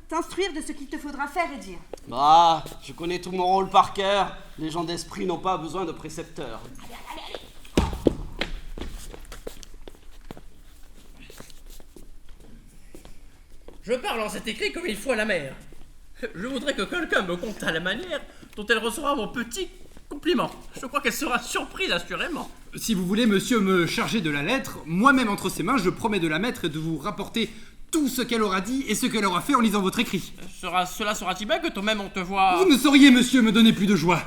t'instruire de ce qu'il te faudra faire et dire. Ah, je connais tout mon rôle par cœur. Les gens d'esprit n'ont pas besoin de précepteurs. Allez. Je parle en cet écrit comme il faut à la mère. Je voudrais que quelqu'un me contât la manière dont elle recevra mon petit compliment. Je crois qu'elle sera surprise, assurément. Si vous voulez, monsieur, me charger de la lettre, moi-même entre ses mains, je promets de la mettre et de vous rapporter tout ce qu'elle aura dit et ce qu'elle aura fait en lisant votre écrit. Cela sera-t-il bien que toi-même on te voit... Vous ne sauriez, monsieur, me donner plus de joie.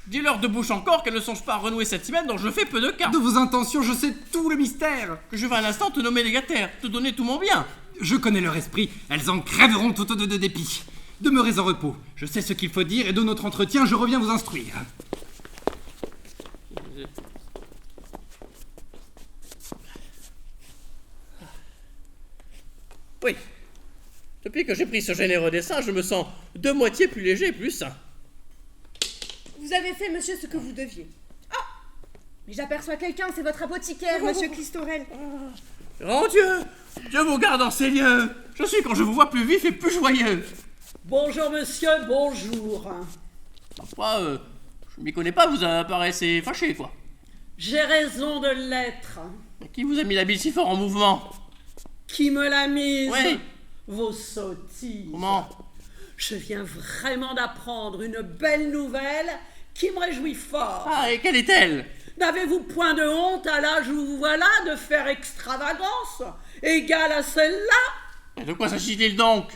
Dis-leur de bouche encore qu'elle ne songe pas à renouer cette semaine dont je fais peu de cas. De vos intentions, je sais tout le mystère. Que je vais un instant te nommer légataire, te donner tout mon bien. Je connais leur esprit, elles en crèveront toutes de dépit. Demeurez en repos, je sais ce qu'il faut dire et de notre entretien, je reviens vous instruire. Oui. Depuis que j'ai pris ce généreux dessein, je me sens de moitié plus léger et plus sain. Vous avez fait, monsieur, ce que vous deviez. Ah! Mais j'aperçois quelqu'un, c'est votre apothicaire, monsieur Clistorel. Oh Dieu! Dieu vous garde en ces lieux! Je suis, quand je vous vois, plus vif et plus joyeux. Bonjour monsieur, bonjour. Parfois, je m'y connais pas, vous apparaissez fâché, quoi. J'ai raison de l'être. Qui vous a mis la bille si fort en mouvement? Qui me l'a mise? Oui. Vos sottises. Comment? Je viens vraiment d'apprendre une belle nouvelle qui me réjouit fort. Ah, et quelle est-elle? N'avez-vous point de honte à l'âge où vous voilà de faire extravagance égale à celle-là? Et de quoi s'agit-il donc?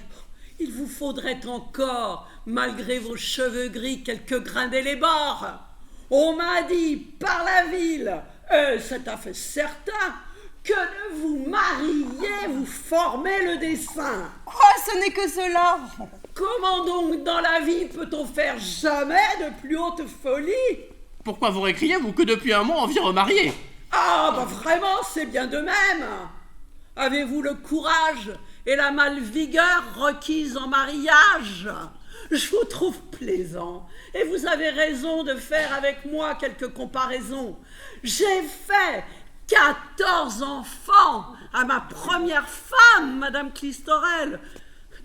Il vous faudrait encore, malgré vos cheveux gris, quelques grains d'élébore. On m'a dit par la ville, et c'est à fait certain, que de vous marier, vous formez le dessein. Quoi, ce n'est que cela? Comment donc dans la vie peut-on faire jamais de plus haute folie? Pourquoi vous récriez-vous que depuis un mois on vit remarier? Ah, bah vraiment, c'est bien de même. Avez-vous le courage et la malvigueur requise en mariage? Je vous trouve plaisant, et vous avez raison de faire avec moi quelques comparaisons. J'ai fait 14 enfants à ma première femme, Madame Clistorel.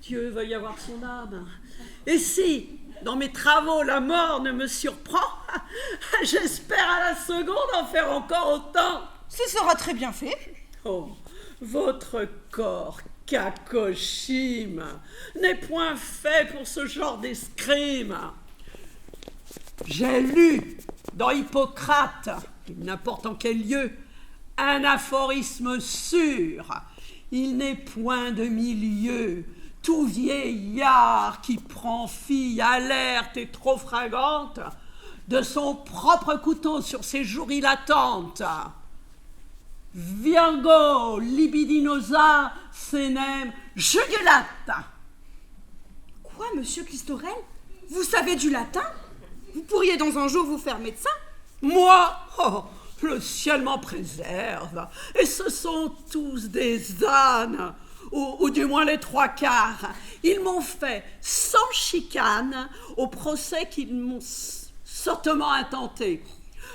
Dieu veuille avoir son âme. Et si, dans mes travaux, la mort ne me surprend, j'espère à la seconde en faire encore autant. Ce sera très bien fait. Oh, votre corps, cacochime, n'est point fait pour ce genre d'escrime. J'ai lu dans Hippocrate, n'importe en quel lieu, un aphorisme sûr. Il n'est point de milieu. Tout vieillard qui prend fille alerte et trop fringante de son propre couteau sur ses joues latentes. Virgo libidinosa senem jugulata. Quoi, monsieur Clistorel? Vous savez du latin? Vous pourriez dans un jour vous faire médecin? Moi? Oh, le ciel m'en préserve. Et ce sont tous des ânes, ou du moins les trois quarts. Ils m'ont fait sans chicane au procès qu'ils m'ont sottement intenté.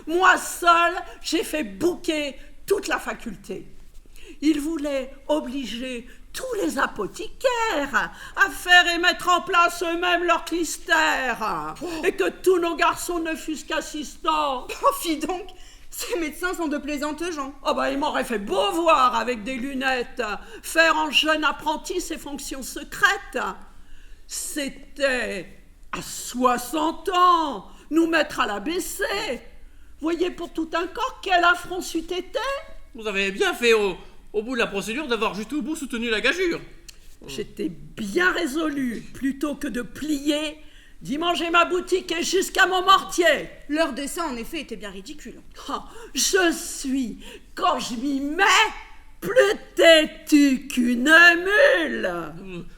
Moi seul, j'ai fait bouquer toute la faculté. Ils voulaient obliger tous les apothicaires à faire et mettre en place eux-mêmes leur clistère, et que tous nos garçons ne fussent qu'assistants. Oh, fi donc, Ces médecins sont de plaisantes gens. Oh bah il m'aurait fait beau voir avec des lunettes, faire en jeune apprenti ses fonctions secrètes. C'était à 60 ans, nous mettre à l'ABC. Voyez pour tout un corps quel affront c'eût été. Vous avez bien fait au bout de la procédure d'avoir jusqu'au bout soutenu la gageure. J'étais bien résolu, plutôt que de plier, d'y manger ma boutique et jusqu'à mon mortier. Leur dessin, en effet, était bien ridicule. Oh, je suis, quand je m'y mets, plus têtu qu'une mule.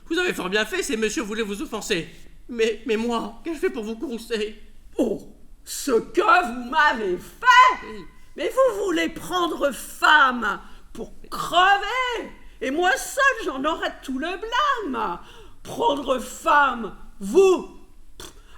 Vous avez fort bien fait, ces messieurs voulaient vous offenser. Mais moi, qu'ai-je fait pour vous courroucer? Oh, ce que vous m'avez fait! Mais vous voulez prendre femme pour crever? Et moi seul, j'en aurais tout le blâme. Prendre femme, vous?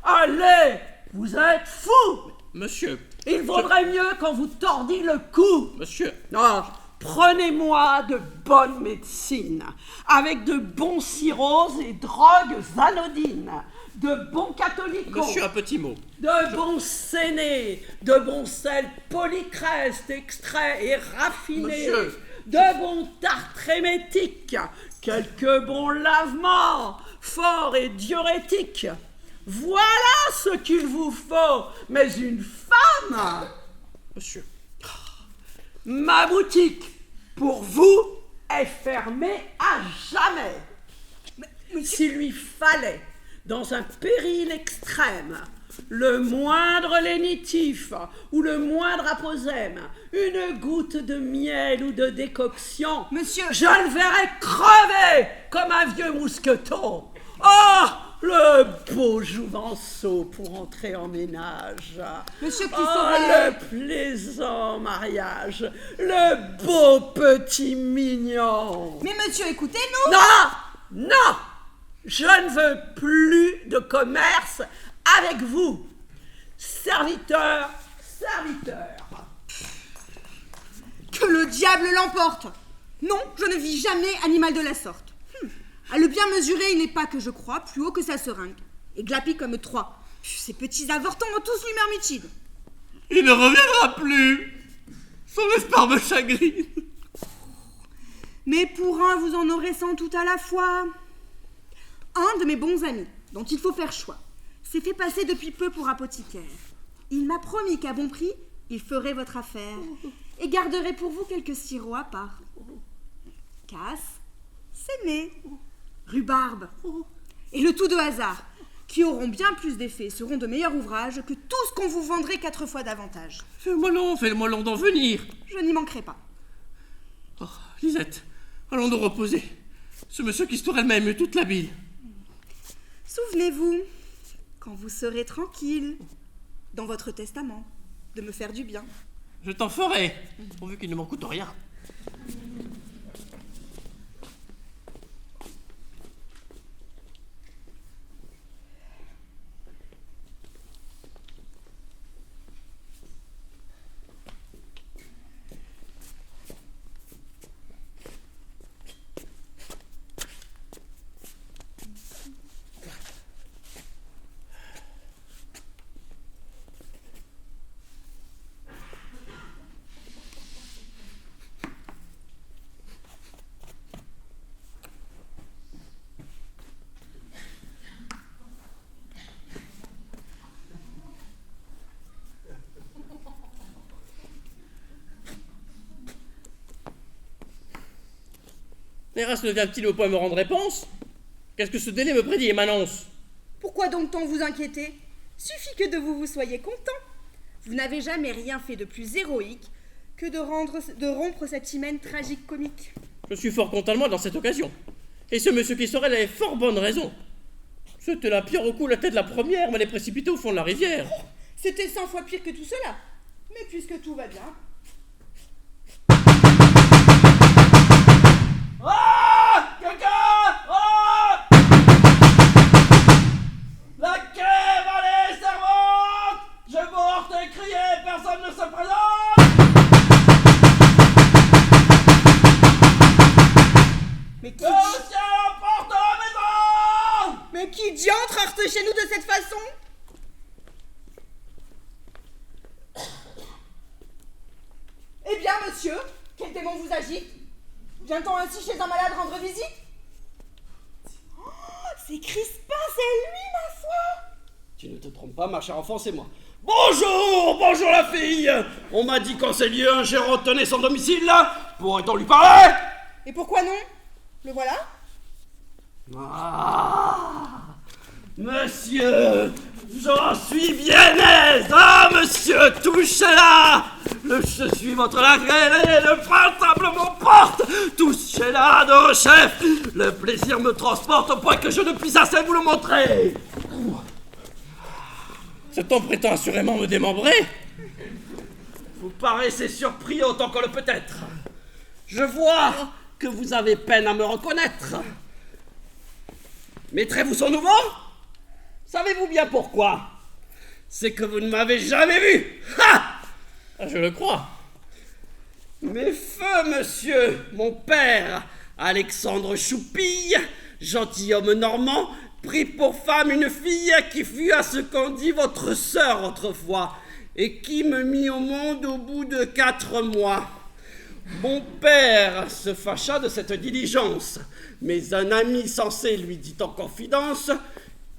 Allez, vous êtes fou! Monsieur. Il vaudrait mieux quand vous tordiez le cou. Monsieur. Oh, prenez-moi de bonne médecine, avec de bons cirrhoses et drogues anodines, de bons catholiques, Monsieur, un petit mot. de bons sénés, de bons sels polycrestes extraits et raffinés, Monsieur. de bons tartres émétiques, quelques bons lavements, forts et diurétiques. Voilà ce qu'il vous faut, mais une femme. Monsieur. Ma boutique, pour vous, est fermée à jamais. S'il lui fallait, dans un péril extrême, le moindre lénitif ou le moindre aposème, une goutte de miel ou de décoction, Monsieur. je le verrais crever comme un vieux mousqueton. Oh, le beau jouvenceau pour entrer en ménage. Monsieur qui Oh, saurait... le plaisant mariage, le beau petit mignon. Mais monsieur, écoutez-nous. Non, non, je ne veux plus de commerce avec vous. Serviteur, serviteur. Que le diable l'emporte. Non, je ne vis jamais animal de la sorte. À le bien mesurer, il n'est pas que je crois plus haut que sa seringue. Et glapi comme 3. Ces petits avortons ont tous l'humeur mitide. Il ne reviendra plus. Son espoir me chagrine. Mais pour un, vous en aurez 100 tout à la fois. Un de mes bons amis, dont il faut faire choix, s'est fait passer depuis peu pour apothicaire. Il m'a promis qu'à bon prix, il ferait votre affaire et garderait pour vous quelques sirops à part. Casse, séné, rhubarbe, et le tout de hasard, qui auront bien plus d'effet, seront de meilleurs ouvrages que tout ce qu'on vous vendrait 4 fois davantage. Fais-le-moi long d'en venir. Je n'y manquerai pas. Oh, Lisette, allons nous reposer. Ce monsieur qui Kistorel m'a ému toute la bile. Souvenez-vous, quand vous serez tranquille, dans votre testament, de me faire du bien. Je t'en ferai, pourvu qu'il ne m'en coûte rien. Néras ne vient-il au point me rendre réponse? Qu'est-ce que ce délai me prédit et m'annonce? Pourquoi donc tant vous inquiéter? Suffit que de vous soyez content. Vous n'avez jamais rien fait de plus héroïque que de rompre cette hymen tragique comique. Je suis fort content de moi dans cette occasion. Et ce monsieur Kistorel avait fort bonne raison. C'était la pierre au cou, la tête la première, m'allait précipiter au fond de la rivière. Oh, c'était 100 fois pire que tout cela. Mais puisque tout va bien... Ah! Quelqu'un! Ah! La crève, allez, servante! Je porte et crier, personne ne se présente! Mais qui, Le ciel emporte la maison! mais qui diantre heurte chez nous de cette façon? monsieur? Quel démon vous agite? Vient-on ainsi chez un malade rendre visite? Oh, c'est Crispin, c'est lui, ma foi! Tu ne te trompes pas, ma chère enfant, c'est moi. Bonjour, bonjour la fille. On m'a dit qu'en ces lieux, un gérant tenait son domicile, là. Pourrait-on lui parler? Et pourquoi non? Le voilà? Ah, monsieur, j'en suis bien aise. Ah, monsieur, touchez-la. Je suis votre agréé, le printemps m'emporte. Touchez-la, de chef. Le plaisir me transporte au point que je ne puisse assez vous le montrer. Cet homme prétend assurément me démembrer. Vous paraissez surpris autant qu'on le peut être. Je vois que vous avez peine à me reconnaître. Mettrez-vous son nouveau? Savez-vous bien pourquoi? C'est que vous ne m'avez jamais vu. Ha! Ah, je le crois. Mes feux, monsieur, mon père, Alexandre Choupille, gentilhomme normand, prit pour femme une fille qui fut à ce qu'on dit votre sœur autrefois, et qui me mit au monde au bout de 4 mois. Mon père se fâcha de cette diligence, mais un ami sensé lui dit en confidence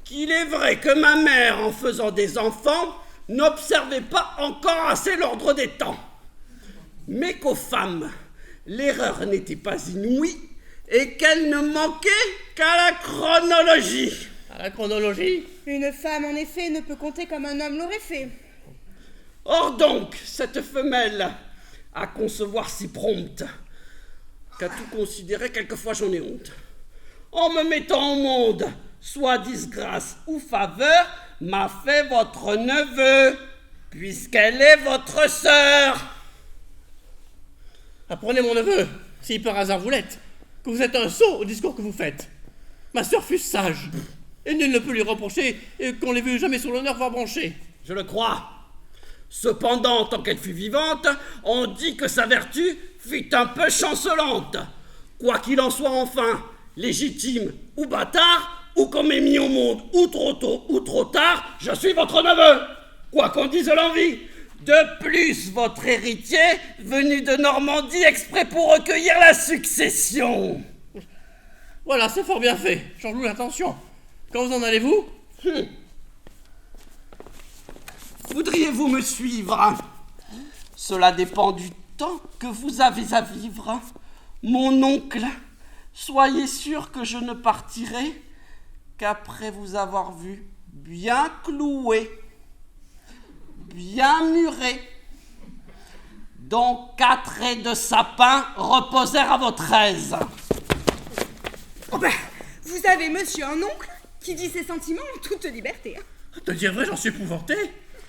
qu'il est vrai que ma mère, en faisant des enfants, n'observait pas encore assez l'ordre des temps, mais qu'aux femmes, l'erreur n'était pas inouïe, et qu'elle ne manquait qu'à la chronologie. À la chronologie? Une femme, en effet, ne peut compter comme un homme l'aurait fait. Or donc, cette femelle, à concevoir si prompte, qu'à tout considérer, quelquefois j'en ai honte. En me mettant au monde, soit disgrâce ou faveur, m'a fait votre neveu, puisqu'elle est votre sœur. Apprenez mon neveu, si par hasard vous l'êtes, que vous êtes un sot au discours que vous faites. Ma sœur fut sage, et nul ne peut lui reprocher qu'on l'ait vue jamais sur l'honneur voir brancher. Je le crois. Cependant, tant qu'elle fut vivante, on dit que sa vertu fut un peu chancelante. Quoi qu'il en soit enfin, légitime ou bâtard, ou qu'on m'ait mis au monde ou trop tôt ou trop tard, je suis votre neveu, quoi qu'on dise l'envie. De plus, votre héritier, venu de Normandie exprès pour recueillir la succession. Voilà, c'est fort bien fait, change-nous l'attention. Quand vous en allez-vous? Voudriez-vous me suivre? Cela dépend du temps que vous avez à vivre. Mon oncle, soyez sûr que je ne partirai qu'après vous avoir vu bien cloué, bien muré, dont 4 ais de sapin reposèrent à votre aise. Oh ben, vous avez monsieur un oncle qui dit ses sentiments en toute liberté. Te dire vrai, j'en suis épouvanté.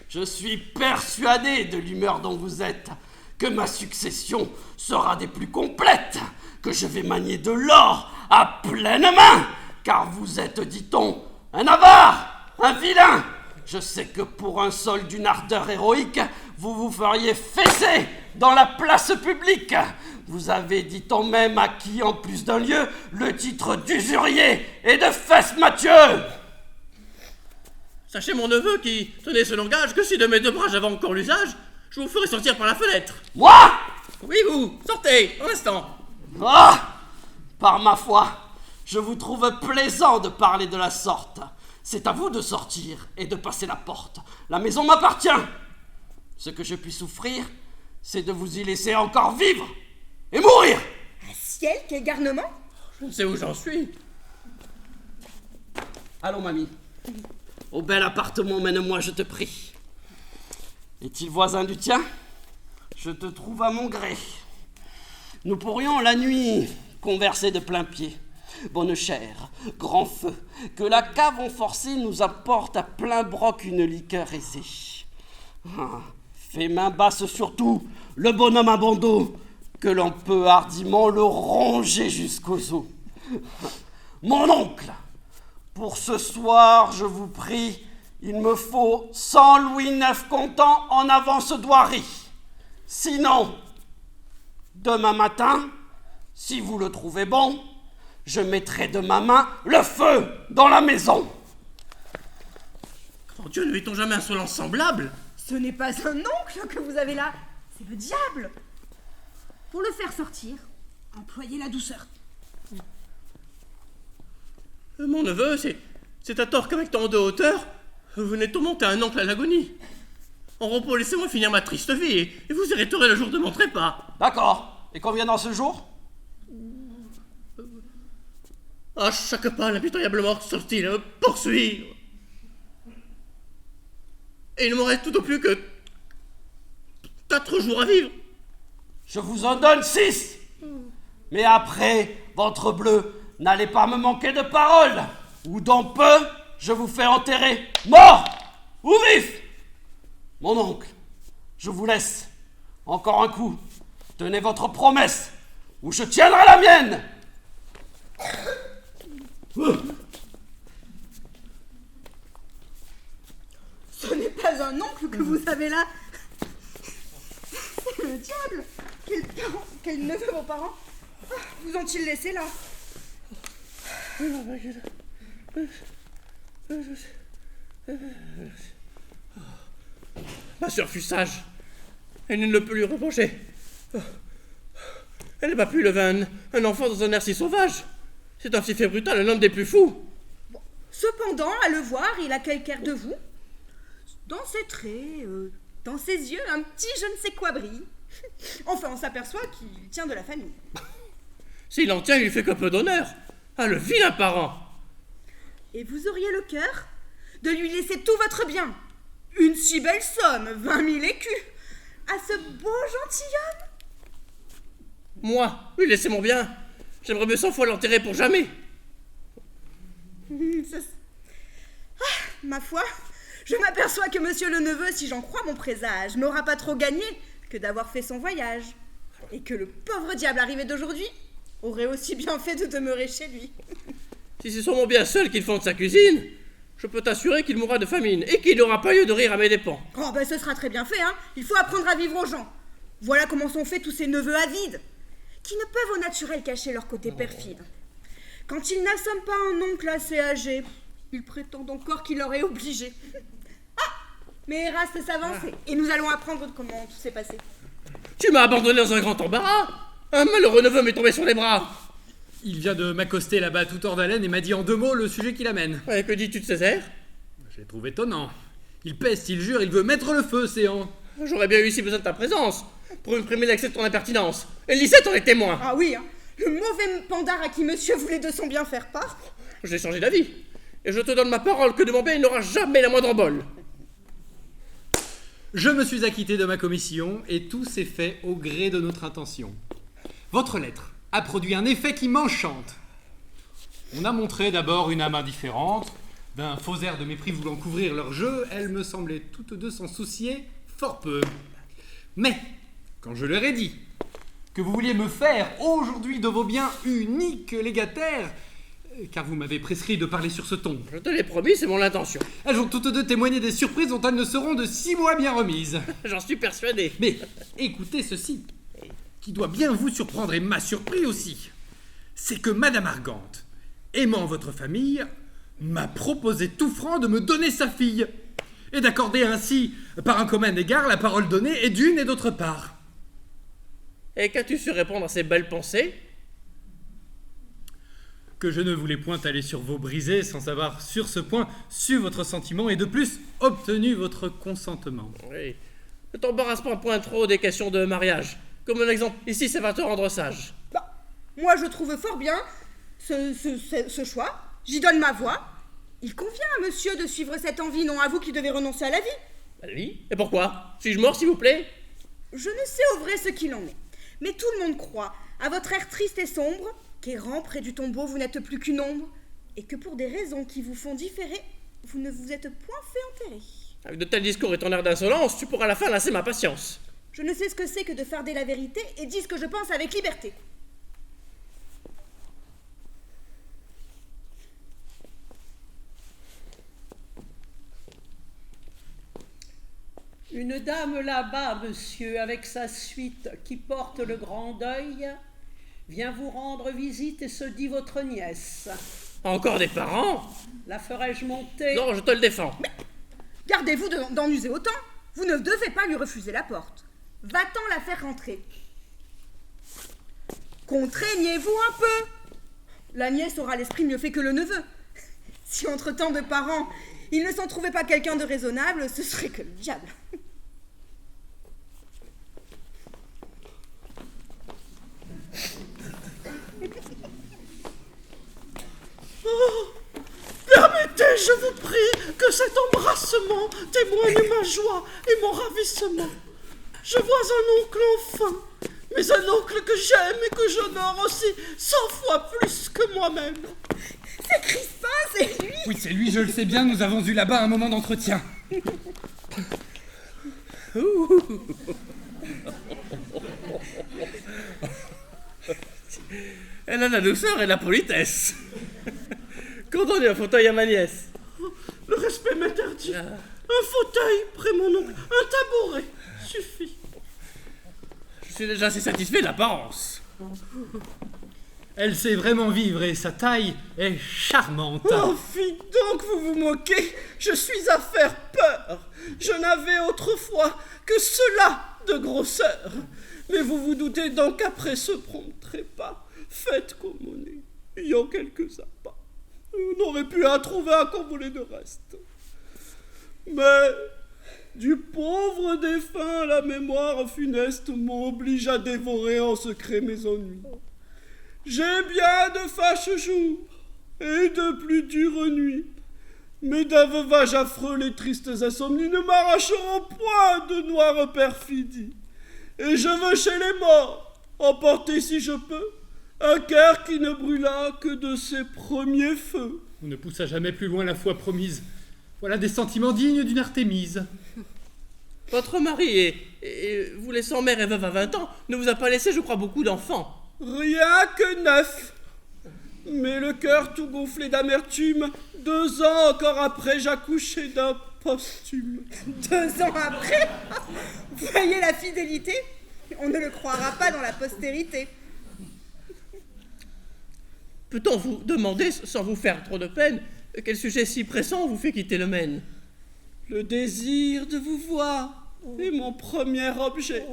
Je suis persuadé de l'humeur dont vous êtes, que ma succession sera des plus complètes, que je vais manier de l'or à pleine main, car vous êtes, dit-on, un avare, un vilain. Je sais que pour un sol d'une ardeur héroïque, vous vous feriez fesser dans la place publique. Vous avez, dit-on même, acquis en plus d'un lieu le titre d'usurier et de fesse-Mathieu. Sachez, mon neveu, qui tenait ce langage, que si de mes 2 bras j'avais encore l'usage, je vous ferai sortir par la fenêtre. Moi? Oui, vous, sortez, un instant. Ah! Par ma foi, je vous trouve plaisant de parler de la sorte. C'est à vous de sortir et de passer la porte. La maison m'appartient. Ce que je puis souffrir, c'est de vous y laisser encore vivre et mourir. Ah ciel, quel garnement! Je ne sais où j'en suis. Allons, mamie. Au bel appartement, mène-moi, je te prie. Est-il voisin du tien? Je te trouve à mon gré. Nous pourrions, la nuit, converser de plein pied. Bonne chère, grand feu, que la cave enforcée nous apporte à plein broc une liqueur aisée. Ah, fais main basse surtout, le bonhomme à bandeau, que l'on peut hardiment le ronger jusqu'aux os. Mon oncle, pour ce soir, je vous prie, il me faut 100 louis 9 comptant en avance d'Oiry. Sinon, demain matin, si vous le trouvez bon, je mettrai de ma main le feu dans la maison. Mon Dieu, ne vit-on jamais insolence semblable? Ce n'est pas un oncle que vous avez là, c'est le diable. Pour le faire sortir, employez la douceur. Mon neveu, c'est à tort qu'avec tant de hauteur, vous venez de tourmenter un oncle à l'agonie. En repos, laissez-moi finir ma triste vie, et vous hériterez le jour de mon trépas. D'accord. Et combien dans ce jour? À chaque pas, l'impitoyable mort sortit me poursuivre. Et il me reste tout au plus que 4 jours à vivre. Je vous en donne 6. Mais après, ventre bleu, n'allez pas me manquer de parole, ou dans peu, je vous fais enterrer, mort ou vif. Mon oncle, je vous laisse. Encore un coup. Tenez votre promesse, ou je tiendrai la mienne. Ce n'est pas un oncle que vous avez là. C'est le diable. Quel neveu vos parents vous ont-ils laissé là? Ma sœur fut sage, et nul ne peut lui reprocher. Elle n'a pas pu lever un enfant dans un air si sauvage. C'est un si fait brutal, un homme des plus fous. Bon, cependant, à le voir, il a quelque air de vous. Dans ses traits, dans ses yeux, un petit je ne sais quoi brille. Enfin, on s'aperçoit qu'il tient de la famille. S'il en tient, il lui fait que peu d'honneur. Ah, le vilain parent. Et vous auriez le cœur de lui laisser tout votre bien. Une si belle somme, 20 000 écus, à ce beau gentilhomme. Moi, lui laisser mon bien. J'aimerais mieux 100 fois l'enterrer pour jamais. Ma foi, je m'aperçois que monsieur le neveu, si j'en crois mon présage, n'aura pas trop gagné que d'avoir fait son voyage. Et que le pauvre diable arrivé d'aujourd'hui aurait aussi bien fait de demeurer chez lui. Si c'est sur mon bien seul qu'il fonde sa cuisine, je peux t'assurer qu'il mourra de famine et qu'il n'aura pas lieu de rire à mes dépens. Oh ben ce sera très bien fait, hein. Il faut apprendre à vivre aux gens. Voilà comment sont faits tous ces neveux avides, qui ne peuvent au naturel cacher leur côté perfide. Quand ils n'assomment pas un oncle assez âgé, ils prétendent encore qu'il leur est obligé. Ah, mais Eraste s'avance et nous allons apprendre comment tout s'est passé. Tu m'as abandonné dans un grand embarras. Un malheureux neveu m'est tombé sur les bras. Il vient de m'accoster là-bas tout hors d'haleine et m'a dit en 2 mots le sujet qui l'amène. Ouais, que dis-tu de Césaire? Je l'ai trouvé étonnant. Il peste, il jure, il veut mettre le feu, Céan. J'aurais bien eu si besoin de ta présence pour me primer l'accès de ton impertinence. Et Lysette en est témoin. Ah oui, hein. Le mauvais pandard à qui monsieur voulait de son bien faire part. J'ai changé d'avis. Et je te donne ma parole que de mon bien il n'aura jamais la moindre embole. Je me suis acquitté de ma commission et tout s'est fait au gré de notre intention. Votre lettre a produit un effet qui m'enchante. On a montré d'abord une âme indifférente, d'un faux air de mépris voulant couvrir leur jeu, elles me semblaient toutes deux s'en soucier fort peu. Mais, quand je leur ai dit que vous vouliez me faire aujourd'hui de vos biens uniques légataires, car vous m'avez prescrit de parler sur ce ton. Je te l'ai promis, c'est mon intention. Elles ont toutes deux témoigné des surprises dont elles ne seront de 6 mois bien remises. J'en suis persuadé. Mais écoutez ceci, qui doit bien vous surprendre et m'a surpris aussi. C'est que Madame Argante, aimant votre famille, m'a proposé tout franc de me donner sa fille, et d'accorder ainsi, par un commun égard, la parole donnée et d'une et d'autre part. Et qu'as-tu su répondre à ces belles pensées? Que je ne voulais point aller sur vos brisées sans avoir sur ce point su votre sentiment et de plus obtenu votre consentement. Oui. Ne t'embarrasse pas point trop des questions de mariage. Comme un exemple, ici ça va te rendre sage. Bah, moi je trouve fort bien ce choix. J'y donne ma voix. Il convient à monsieur de suivre cette envie, non à vous qui devez renoncer à la vie. La vie? Et pourquoi? Suis-je mort, s'il vous plaît? Je ne sais au vrai ce qu'il en est. Mais tout le monde croit, à votre air triste et sombre, qu'errant près du tombeau vous n'êtes plus qu'une ombre, et que pour des raisons qui vous font différer, vous ne vous êtes point fait enterrer. Avec de tels discours et ton air d'insolence, tu pourras à la fin lasser ma patience. Je ne sais ce que c'est que de farder la vérité et dis ce que je pense avec liberté. Une dame là-bas, monsieur, avec sa suite, qui porte le grand deuil, vient vous rendre visite et se dit votre nièce. Encore des parents? La ferai-je monter? Non, je te le défends. Mais gardez-vous d'en user autant. Vous ne devez pas lui refuser la porte. Va-t'en la faire rentrer. Contraignez-vous un peu. La nièce aura l'esprit mieux fait que le neveu. Si entre tant de parents, il ne s'en trouvait pas quelqu'un de raisonnable, ce serait que le diable. Permettez, je vous prie, que cet embrassement témoigne ma joie et mon ravissement. Je vois un oncle enfin, mais un oncle que j'aime et que j'honore aussi 100 fois plus que moi-même. C'est Crispin, c'est lui. Oui, c'est lui, je le sais bien, nous avons eu là-bas un moment d'entretien. Elle a la douceur et la politesse. Quand on est un fauteuil à ma nièce. Le respect m'interdit. Un fauteuil près mon oncle, un tabouret suffit. Je suis déjà assez satisfait de l'apparence. Elle sait vraiment vivre et sa taille est charmante. Oh, fille donc, vous vous moquez. Je suis à faire peur. Je n'avais autrefois que cela de grosseur. Mais vous vous doutez donc qu'après ce prompt trépas, faites comme on est, ayant quelques appâts, on n'aurait pu en trouver un qu'on voulait de reste. Mais du pauvre défunt, la mémoire funeste m'oblige à dévorer en secret mes ennuis. J'ai bien de fâches jours et de plus dures nuits, mais d'un veuvage affreux les tristes insomnies ne m'arracheront point de noire perfidie. Et je veux chez les morts emporter, si je peux, un cœur qui ne brûla que de ses premiers feux. On ne poussa jamais plus loin la foi promise. Voilà des sentiments dignes d'une Artémise. Votre mari, et vous laissant mère et veuve à 20 ans, ne vous a pas laissé, je crois, beaucoup d'enfants. Rien que 9. Mais le cœur tout gonflé d'amertume, 2 ans encore après, j'accouchai d'un posthume. 2 ans après, voyez la fidélité. On ne le croira pas dans la postérité. Peut-on vous demander, sans vous faire trop de peine, quel sujet si pressant vous fait quitter le Maine? Le désir de vous voir est mon premier objet.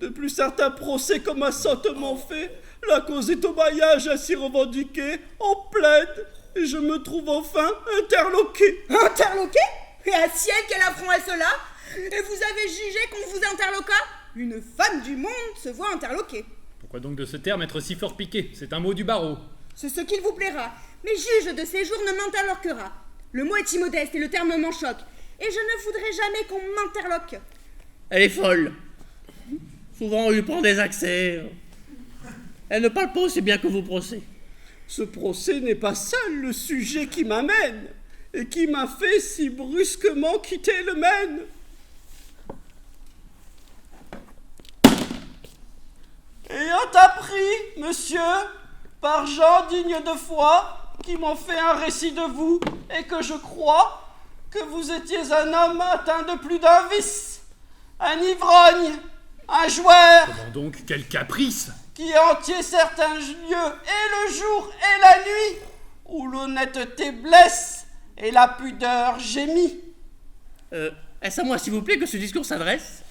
De plus certains procès comme assentement fait, la cause est au maillage ainsi revendiquée, on plaide, et je me trouve enfin interloqué. Interloqué? Et à ciel, quel affront est cela? Et vous avez jugé qu'on vous interloqua? Une femme du monde se voit interloquée. Pourquoi donc de ce terme être si fort piqué? C'est un mot du barreau. C'est ce qu'il vous plaira. Mais juge de ces jours ne m'interloquera. Le mot est immodeste et le terme m'en choque. Et je ne voudrais jamais qu'on m'interloque. Elle est folle. Souvent, on lui prend des accès. Elle ne parle pas aussi bien que vos procès. Ce procès n'est pas seul le sujet qui m'amène et qui m'a fait si brusquement quitter le Maine. Ayant appris, monsieur, par gens dignes de foi, qui m'ont fait un récit de vous, et que je crois que vous étiez un homme atteint de plus d'un vice, un ivrogne, un joueur, Comment donc? Quel caprice! qui entier certains lieux, et le jour et la nuit, où l'honnêteté blesse et la pudeur gémit. Est-ce à moi, s'il vous plaît, que ce discours s'adresse?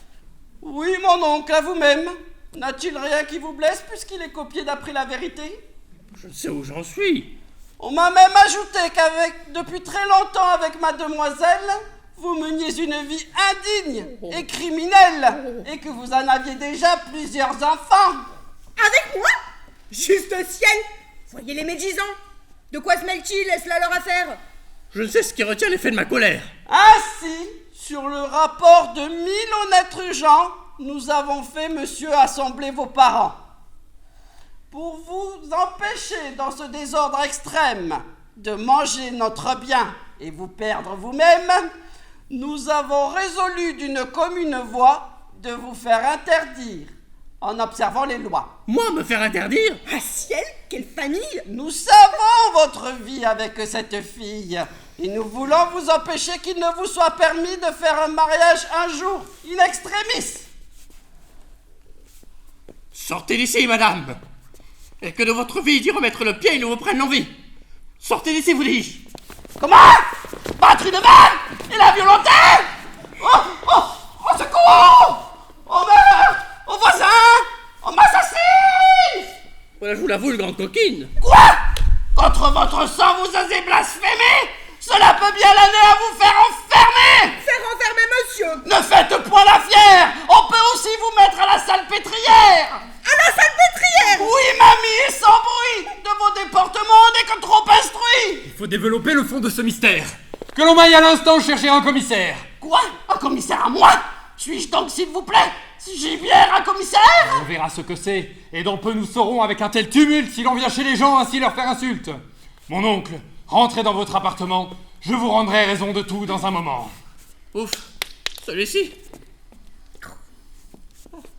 Oui, mon oncle, à vous-même. N'a-t-il rien qui vous blesse puisqu'il est copié d'après la vérité? Je ne sais où j'en suis. On m'a même ajouté depuis très longtemps avec mademoiselle, vous meniez une vie indigne et criminelle, et que vous en aviez déjà plusieurs enfants. Avec moi? Juste ciel! Voyez les médisants! De quoi se mêlent-ils? Est-ce là leur affaire? Je ne sais ce qui retient l'effet de ma colère. Ainsi, sur le rapport de 1000 honnêtes gens, nous avons fait, monsieur, assembler vos parents. Pour vous empêcher dans ce désordre extrême de manger notre bien et vous perdre vous-même, nous avons résolu d'une commune voix de vous faire interdire en observant les lois. Moi, me faire interdire? Ah ciel, quelle famille! Nous savons votre vie avec cette fille et nous voulons vous empêcher qu'il ne vous soit permis de faire un mariage un jour in extremis. Sortez d'ici, madame, et que de votre vie d'y remettre le pied, il ne vous prenne l'envie. Sortez d'ici, vous dis-je. Comment? Batterie de même? Et la violenter? Au secours! Au meurtre! Au voisin! On m'assassine! Voilà, je vous l'avoue, une grande coquine. Quoi? Contre votre sang, vous osez blasphémer? Cela peut bien l'amener à vous faire enfermer! Faire enfermer monsieur! Ne faites point la fière! On peut aussi vous mettre à la salpêtrière! À la salpêtrière! Oui, mamie, et sans bruit! De vos déportements, on n'est que trop instruits! Il faut développer le fond de ce mystère. Que l'on aille à l'instant chercher un commissaire. Quoi? Un commissaire à moi? Suis-je donc, s'il vous plaît, gibière un commissaire? On verra ce que c'est, et dans peu nous saurons avec un tel tumulte si l'on vient chez les gens ainsi leur faire insulte. Mon oncle, rentrez dans votre appartement, je vous rendrai raison de tout dans un moment. Ouf, celui-ci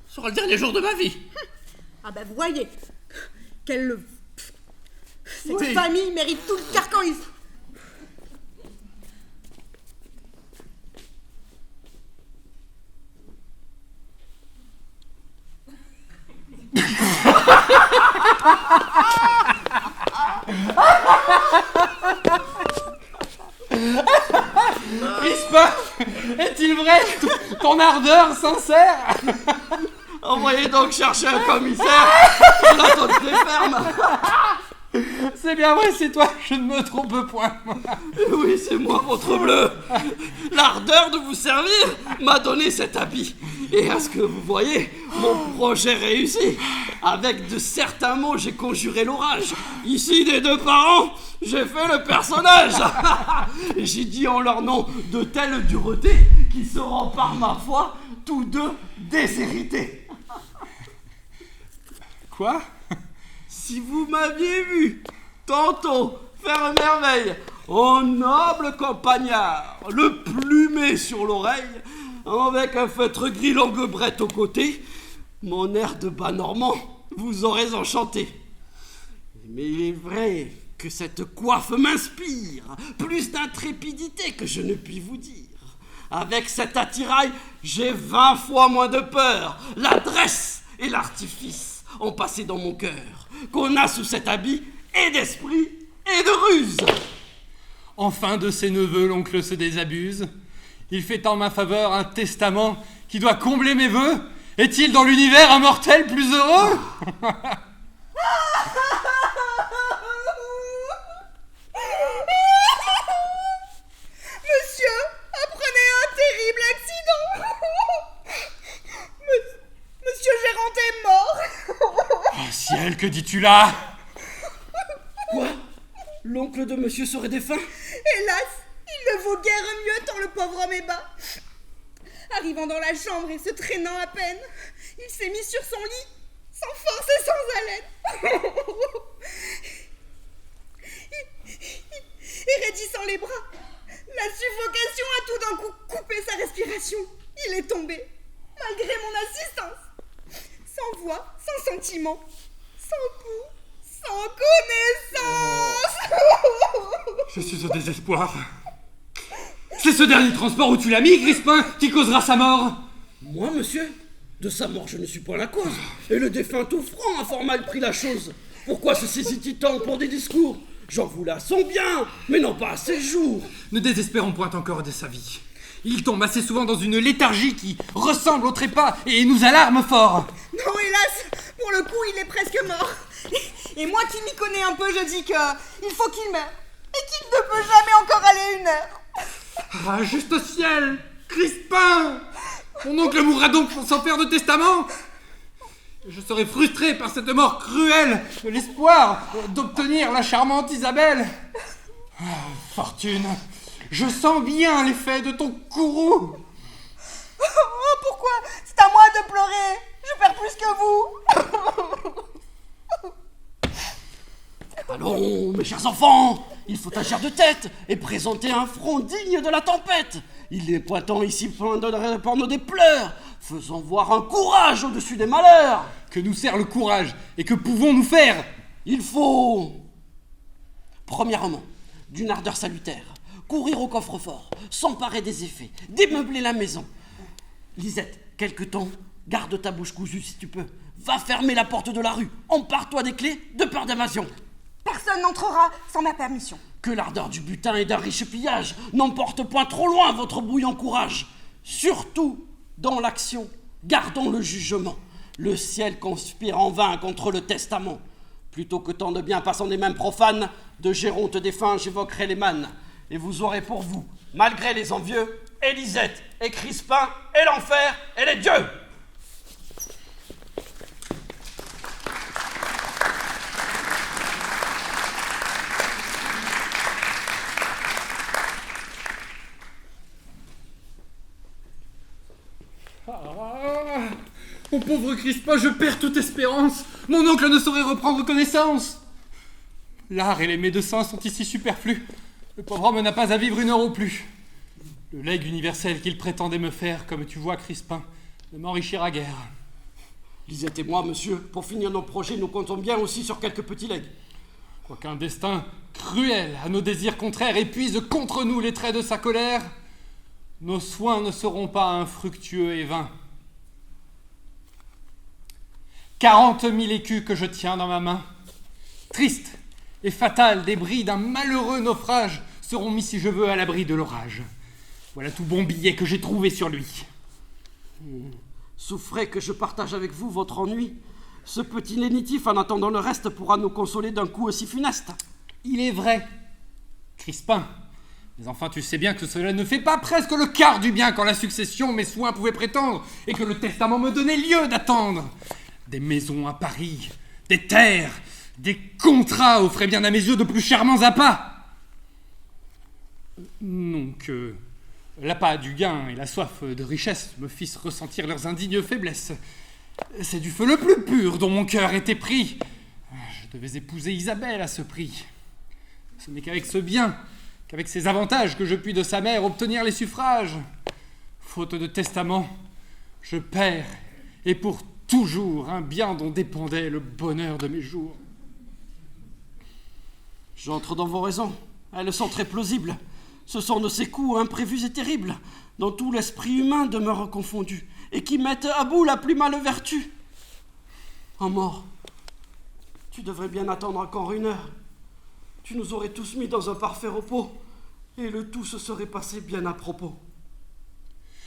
sera le dernier jour de ma vie. Ah ben vous voyez, cette Oui. famille mérite tout le carcan ici. Crispin, est-il vrai ton ardeur sincère? Envoyez donc chercher un commissaire! Je l'attends des fermes! C'est bien vrai, c'est toi, je ne me trompe point. Oui, c'est moi, votre bleu! L'ardeur de vous servir m'a donné cet habit. Et à ce que vous voyez, mon projet réussit. Avec de certains mots, j'ai conjuré l'orage. Ici, des deux parents, j'ai fait le personnage. Et j'ai dit en leur nom de telle dureté qu'ils seront par ma foi tous deux déshérités. Quoi? Si vous m'aviez vu tantôt faire merveille en noble campagnard, le plumet sur l'oreille, avec un feutre gris longue brette au côté, mon air de bas normand vous aurait enchanté. Mais il est vrai que cette coiffe m'inspire plus d'intrépidité que je ne puis vous dire. Avec cet attirail, j'ai 20 fois moins de peur. L'adresse et l'artifice ont passé dans mon cœur, qu'on a sous cet habit et d'esprit et de ruse. Enfin de ses neveux, l'oncle se désabuse. Il fait en ma faveur un testament qui doit combler mes vœux. Est-il dans l'univers un mortel plus heureux? Monsieur, apprenez un terrible accident. Monsieur Géronte est mort. Oh ciel, que dis-tu là? Quoi? L'oncle de monsieur serait défunt? Hélas, il ne vaut guère mieux tant le pauvre homme est bas. Arrivant dans la chambre et se traînant à peine, il s'est mis sur son lit, sans force et sans haleine. Et raidissant les bras, la suffocation a tout d'un coup coupé sa respiration. Il est tombé, malgré mon assistance. Sans voix, sans sentiment, sans pouls, sans connaissance. Je suis au désespoir. C'est ce dernier transport où tu l'as mis, Crispin, qui causera sa mort. Moi, monsieur? De sa mort, je ne suis pas la cause. Et le défunt tout franc a fort mal pris la chose. Pourquoi se saisit-il tant pour des discours? J'en voulais à son bien, mais non pas à ses jours. Ne désespérons point encore de sa vie. Il tombe assez souvent dans une léthargie qui ressemble au trépas et nous alarme fort. Non, hélas, pour le coup, il est presque mort. Et moi qui m'y connais un peu, je dis qu'il faut qu'il meure. Et qu'il ne peut jamais encore aller une heure. Ah, juste au ciel, Crispin! Mon oncle mourra donc sans faire de testament. Je serai frustré par cette mort cruelle de l'espoir d'obtenir la charmante Isabelle. Ah, Fortune, je sens bien l'effet de ton courroux. Oh, pourquoi? C'est à moi de pleurer. Je perds plus que vous. Allons, mes chers enfants, il faut agir de tête et présenter un front digne de la tempête. Il est point temps ici de répandre des pleurs. Faisons voir un courage au-dessus des malheurs. Que nous sert le courage et que pouvons-nous faire? Il faut, premièrement, d'une ardeur salutaire, courir au coffre-fort, s'emparer des effets, démeubler la maison. Lisette, quelque temps, garde ta bouche cousue si tu peux. Va fermer la porte de la rue, empare-toi des clés de peur d'évasion. Personne n'entrera sans ma permission. Que l'ardeur du butin et d'un riche pillage n'emporte point trop loin votre bouillant courage. Surtout, dans l'action, gardons le jugement. Le ciel conspire en vain contre le testament. Plutôt que tant de bien passant des mains profanes, de Géronte défunt, j'évoquerai les mannes. Et vous aurez pour vous, malgré les envieux, Élisette et Crispin et l'enfer et les dieux. Ah, mon pauvre Crispin, je perds toute espérance. Mon oncle ne saurait reprendre connaissance. L'art et les médecins sont ici superflus. Le pauvre homme n'a pas à vivre une heure au plus. Le legs universel qu'il prétendait me faire, comme tu vois, Crispin, ne m'enrichira guère. Lisette et moi, monsieur, pour finir nos projets, nous comptons bien aussi sur quelques petits legs. Quoiqu'un destin cruel à nos désirs contraires épuise contre nous les traits de sa colère, nos soins ne seront pas infructueux et vains. 40 000 écus que je tiens dans ma main, tristes et fatals débris d'un malheureux naufrage, seront mis si je veux à l'abri de l'orage. Voilà tout bon billet que j'ai trouvé sur lui. Souffrez que je partage avec vous votre ennui. Ce petit lénitif, en attendant le reste, pourra nous consoler d'un coup aussi funeste. Il est vrai, Crispin. Mais enfin, tu sais bien que cela ne fait pas presque le quart du bien quand la succession, mes soins pouvaient prétendre, et que le testament me donnait lieu d'attendre. Des maisons à Paris, des terres, des contrats offraient bien à mes yeux de plus charmants appâts. Non que l'appât du gain et la soif de richesse me fissent ressentir leurs indignes faiblesses. C'est du feu le plus pur dont mon cœur était pris. Je devais épouser Isabelle à ce prix. Ce n'est qu'avec ce bien, qu'avec ces avantages que je puis de sa mère obtenir les suffrages. Faute de testament, je perds, et pour toujours, un bien dont dépendait le bonheur de mes jours. J'entre dans vos raisons. Elles sont très plausibles. Ce sont de ces coups imprévus et terribles, dont tout l'esprit humain demeure confondu, et qui mettent à bout la plus mâle vertu. En mort, tu devrais bien attendre encore une heure. Tu nous aurais tous mis dans un parfait repos, et le tout se serait passé bien à propos.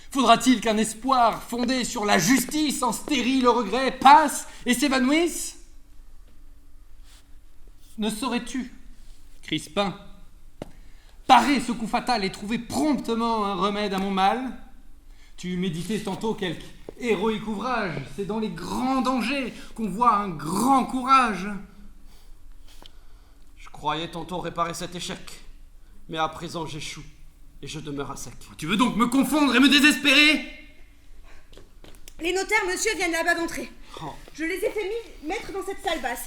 Faudra-t-il qu'un espoir fondé sur la justice en stérile regret passe et s'évanouisse? Ne saurais-tu, Crispin, parer ce coup fatal et trouver promptement un remède à mon mal? Tu méditais tantôt quelque héroïque ouvrage. C'est dans les grands dangers qu'on voit un grand courage. Je croyais tantôt réparer cet échec, mais à présent j'échoue, et je demeure à sec. Tu veux donc me confondre et me désespérer? Les notaires, monsieur, viennent là-bas d'entrer. Oh. Je les ai fait mettre dans cette salle basse.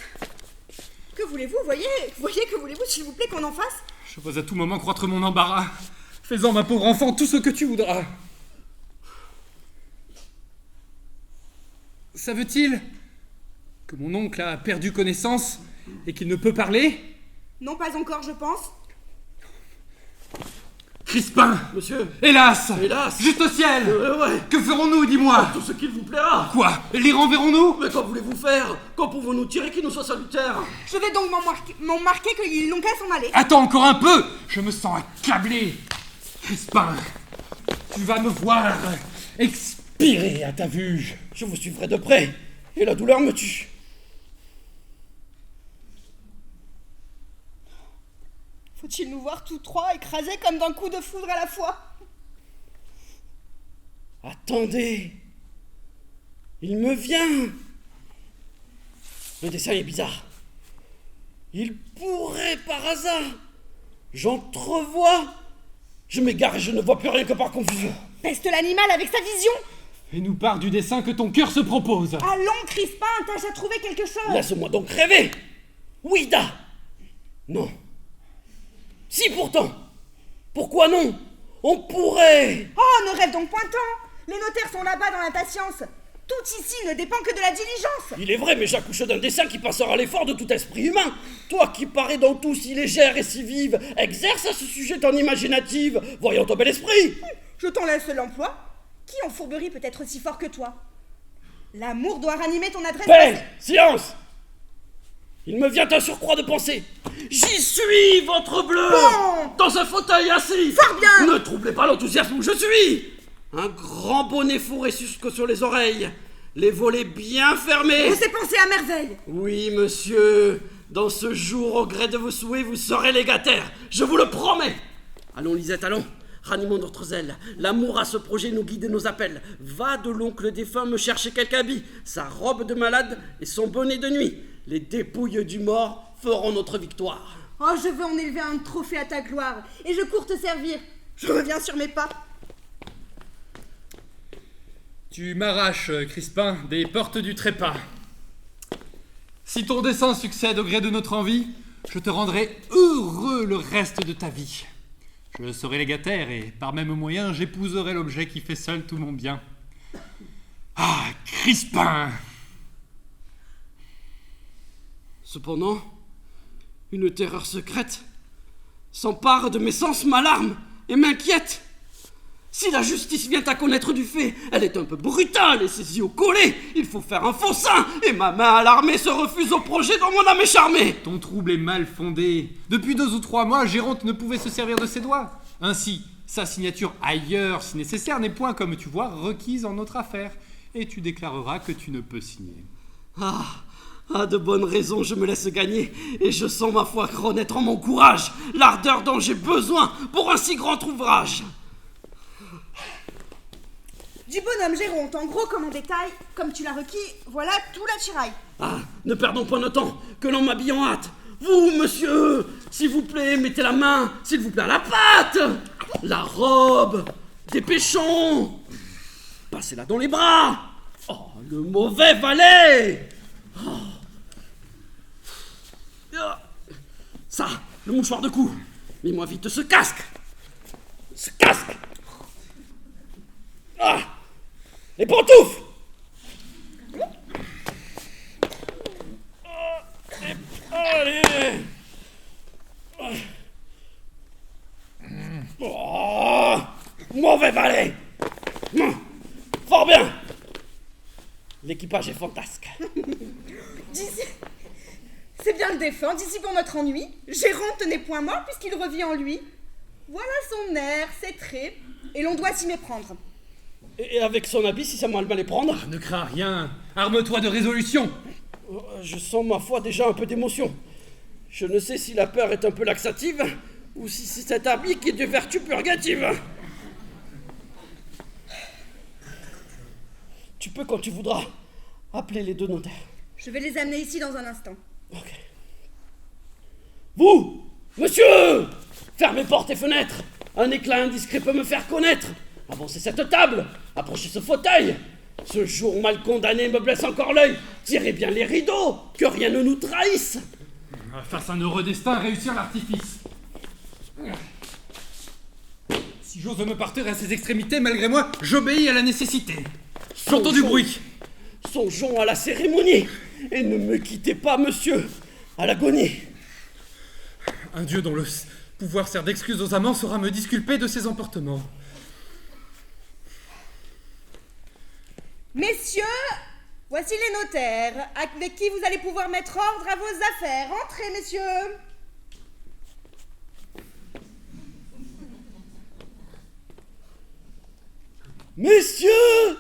Que voulez-vous, voyez, que voulez-vous, s'il vous plaît, qu'on en fasse? Je peux à tout moment croître mon embarras. Fais-en, ma pauvre enfant, tout ce que tu voudras. Ça veut-il que mon oncle a perdu connaissance et qu'il ne peut parler? Non, pas encore, je pense. Crispin! Monsieur! Hélas! Hélas! Juste au ciel! Ouais. Que ferons-nous, dis-moi? Tout ce qu'il vous plaira! Quoi? Les renverrons-nous? Mais qu'en voulez-vous faire? Quand pouvons-nous tirer qui nous soit salutaire? Je vais donc m'en marquer qu'ils n'ont qu'à s'en aller. Attends encore un peu! Je me sens accablé! Crispin, tu vas me voir expirer à ta vue. Je vous suivrai de près, et la douleur me tue. Faut-il nous voir tous trois écrasés comme d'un coup de foudre à la fois? Attendez! Il me vient! Le dessin est bizarre. Il pourrait par hasard. J'entrevois. Je m'égare et je ne vois plus rien que par confusion. Peste l'animal avec sa vision! Et nous part du dessin que ton cœur se propose. Allons, Crispin, tâche à trouver quelque chose. Laisse-moi donc rêver! Ouida! Non. Si pourtant! Pourquoi non? On pourrait! Oh, ne rêve donc point tant! Les notaires sont là-bas dans l'impatience. Tout ici ne dépend que de la diligence. Il est vrai, mais j'accouche d'un dessin qui passera l'effort de tout esprit humain. Toi qui parais dans tout si légère et si vive, exerce à ce sujet ton imaginative, voyant ton bel esprit. Je t'en laisse l'emploi. Qui en fourberie peut être aussi fort que toi? L'amour doit ranimer ton adresse. Paix! Silence! Il me vient un surcroît de pensée. J'y suis, votre bleu! Bon! Dans un fauteuil assis! Fort bien! Ne troublez pas l'enthousiasme où je suis! Un grand bonnet fourré jusque sur les oreilles, les volets bien fermés. On s'est pensé à merveille. Oui, monsieur, dans ce jour, au gré de vos souhaits, vous serez légataire, je vous le promets. Allons, Lisette, allons, ranimons notre zèle. L'amour à ce projet nous guide et nous appelle. Va de l'oncle défunt me chercher quelque habit, sa robe de malade et son bonnet de nuit. Les dépouilles du mort feront notre victoire. Oh, je veux en élever un trophée à ta gloire, et je cours te servir. Je reviens sur mes pas. Tu m'arraches, Crispin, des portes du trépas. Si ton dessein succède au gré de notre envie, je te rendrai heureux le reste de ta vie. Je serai légataire et, par même moyen, j'épouserai l'objet qui fait seul tout mon bien. Ah, Crispin! Cependant, une terreur secrète s'empare de mes sens, m'alarme et m'inquiète. Si la justice vient à connaître du fait, elle est un peu brutale et saisie au collet. Il faut faire un faux sein, et ma main alarmée se refuse au projet dont mon âme est charmée. Ton trouble est mal fondé. Depuis 2 ou 3 mois, Géronte ne pouvait se servir de ses doigts. Ainsi, sa signature ailleurs, si nécessaire, n'est point, comme tu vois, requise en notre affaire. Et tu déclareras que tu ne peux signer. Ah, de bonnes raisons, je me laisse gagner, et je sens ma foi renaître en mon courage, l'ardeur dont j'ai besoin pour un si grand ouvrage. Du bonhomme Géronte, en gros comme en détail, comme tu l'as requis, voilà tout l'attirail. Ah, ne perdons point de temps, que l'on m'habille en hâte. Vous, monsieur, s'il vous plaît, mettez la main, s'il vous plaît, à la pâte, la robe, dépêchons. Passez-la dans les bras. Oh, le mauvais valet. Ça, le mouchoir de cou. Mets-moi vite ce casque. Ce casque. Ah, les pantoufles. Allez. Oh, mauvais valet. Fort bien. L'équipage est fantasque. D'ici... C'est bien le défunt, d'ici pour notre ennui. Géronte n'est point mort puisqu'il revit en lui. Voilà son air, ses traits, et l'on doit s'y méprendre. Et avec son habit, si ça m'a mal les prendre. Ne crains rien. Arme-toi de résolution. Je sens ma foi déjà un peu d'émotion. Je ne sais si la peur est un peu laxative, ou si c'est cet habit qui est de vertu purgative. Tu peux, quand tu voudras, appeler les 2 notaires. Je vais les amener ici dans un instant. Ok. Vous, monsieur, fermez portes et fenêtres. Un éclat indiscret peut me faire connaître. Avancez cette table, approchez ce fauteuil. Ce jour mal condamné me blesse encore l'œil. Tirez bien les rideaux, que rien ne nous trahisse. Face à un heureux destin, réussir l'artifice. Si j'ose me partir à ses extrémités, malgré moi, j'obéis à la nécessité. J'entends du bruit. Songeons à la cérémonie, et ne me quittez pas, monsieur, à l'agonie. Un dieu dont le pouvoir sert d'excuse aux amants saura me disculper de ses emportements. Messieurs, voici les notaires, avec qui vous allez pouvoir mettre ordre à vos affaires. Entrez, messieurs. Messieurs,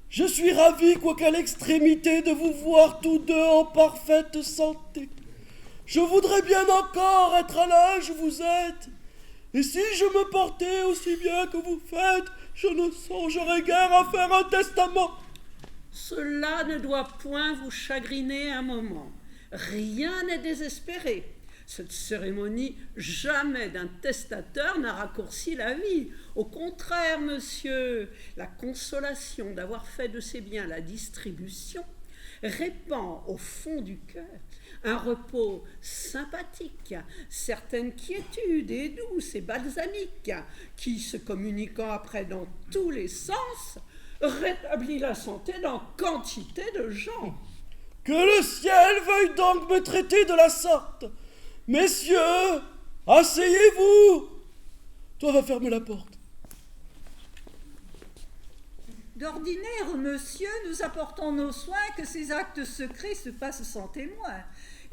je suis ravi, quoiqu'à l'extrémité, de vous voir tous 2 en parfaite santé. Je voudrais bien encore être à l'âge où vous êtes. Et si je me portais aussi bien que vous faites, je ne songerais guère à faire un testament. Cela ne doit point vous chagriner un moment. Rien n'est désespéré. Cette cérémonie, jamais d'un testateur n'a raccourci la vie. Au contraire, monsieur, la consolation d'avoir fait de ses biens la distribution répand au fond du cœur un repos sympathique, certaine quiétude et douce et balsamique, qui, se communiquant après dans tous les sens, rétablit la santé dans quantité de gens. Que le ciel veuille donc me traiter de la sorte. Messieurs, asseyez-vous. Toi, va fermer la porte. D'ordinaire, monsieur, nous apportons nos soins que ces actes secrets se passent sans témoin.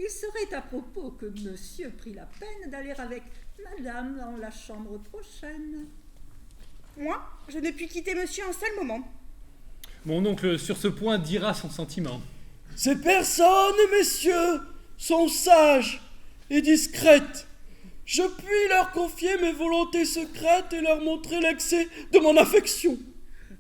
Il serait à propos que monsieur prît la peine d'aller avec madame dans la chambre prochaine. Moi, je ne puis quitter monsieur un seul moment. Mon oncle, sur ce point, dira son sentiment. Ces personnes, messieurs, sont sages et discrètes. Je puis leur confier mes volontés secrètes et leur montrer l'excès de mon affection.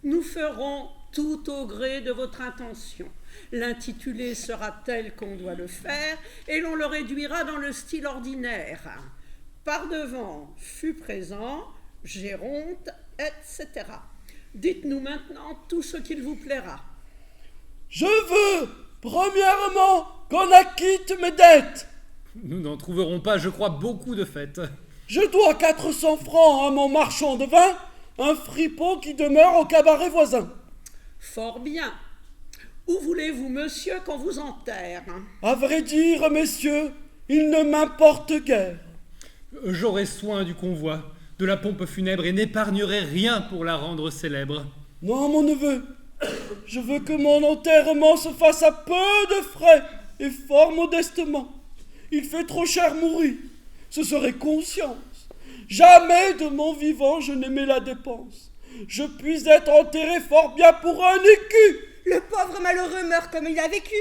Nous ferons tout au gré de votre intention. L'intitulé sera tel qu'on doit le faire et l'on le réduira dans le style ordinaire. Par devant, fut présent, Géronte, etc. Dites-nous maintenant tout ce qu'il vous plaira. Je veux, premièrement, qu'on acquitte mes dettes. Nous n'en trouverons pas, je crois, beaucoup de fêtes. Je dois 400 francs à mon marchand de vin, un fripon qui demeure au cabaret voisin. Fort bien. Où voulez-vous, monsieur, qu'on vous enterre? À vrai dire, messieurs, il ne m'importe guère. J'aurai soin du convoi, de la pompe funèbre et n'épargnerai rien pour la rendre célèbre. Non, mon neveu, je veux que mon enterrement se fasse à peu de frais et fort modestement. Il fait trop cher mourir, ce serait conscience. Jamais de mon vivant je n'aimais la dépense. Je puis être enterré fort bien pour un écu. Le pauvre malheureux meurt comme il a vécu.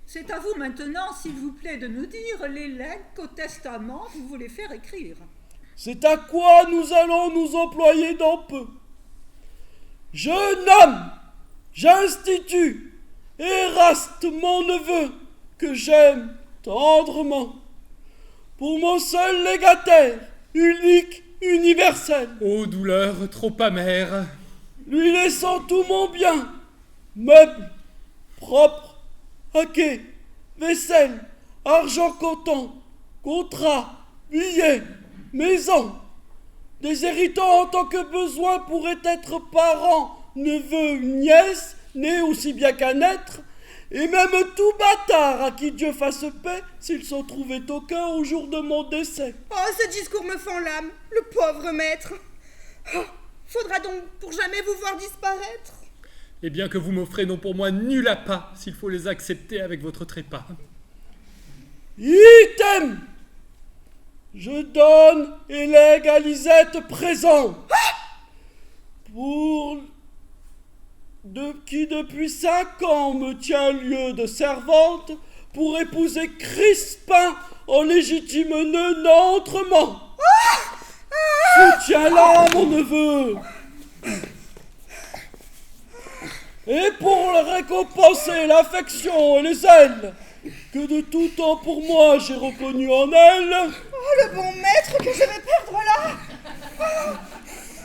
C'est à vous maintenant, s'il vous plaît, de nous dire les legs qu'au testament vous voulez faire écrire. C'est à quoi nous allons nous employer dans peu. Je nomme, j'institue Éraste, mon neveu, que j'aime tendrement, pour mon seul légataire, unique, universel. Ô douleur trop amère! Lui laissant tout mon bien, meubles, propres, haquets, vaisselle, argent comptant, contrat, billets, maison, déshéritant en tant que besoin pourrait être parent, neveu, nièce, né aussi bien qu'à naître, et même tout bâtard à qui Dieu fasse paix s'il s'en trouvait aucun au jour de mon décès. Oh, ce discours me fend l'âme, le pauvre maître. Oh, faudra donc pour jamais vous voir disparaître. Et bien que vous m'offrez n'ont pour moi nul appât, s'il faut les accepter avec votre trépas. Item! Je donne et lègue à Lisette présent. Pour qui depuis 5 ans me tient lieu de servante pour épouser Crispin en légitime nenentrement. Soutiens-la, mon neveu. Et pour récompenser l'affection et les ailes que de tout temps pour moi j'ai reconnu en elle, Oh, le bon maître que je vais perdre là.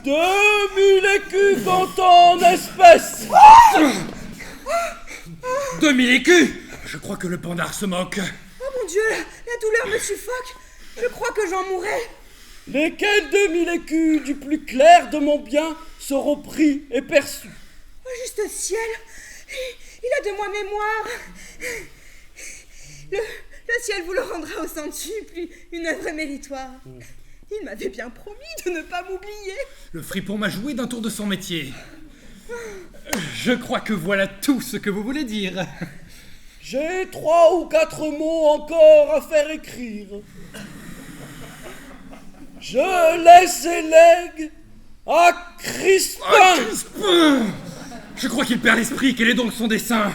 2000 écus comptant en espèces. 2000 écus! Je crois que le pandard se moque. Oh mon Dieu, la douleur me suffoque. Je crois que j'en mourrai. Lesquels 2000 écus du plus clair de mon bien seront pris et perçus. Oh, juste ciel, il a de moi mémoire. Le ciel vous le rendra au centuple, une œuvre méritoire. Il m'avait bien promis de ne pas m'oublier. Le fripon m'a joué d'un tour de son métier. Je crois que voilà tout ce que vous voulez dire. J'ai 3 ou 4 mots encore à faire écrire. Je laisse et lègue à Crispin. Crispin! Je crois qu'il perd l'esprit. Quel est donc son dessein?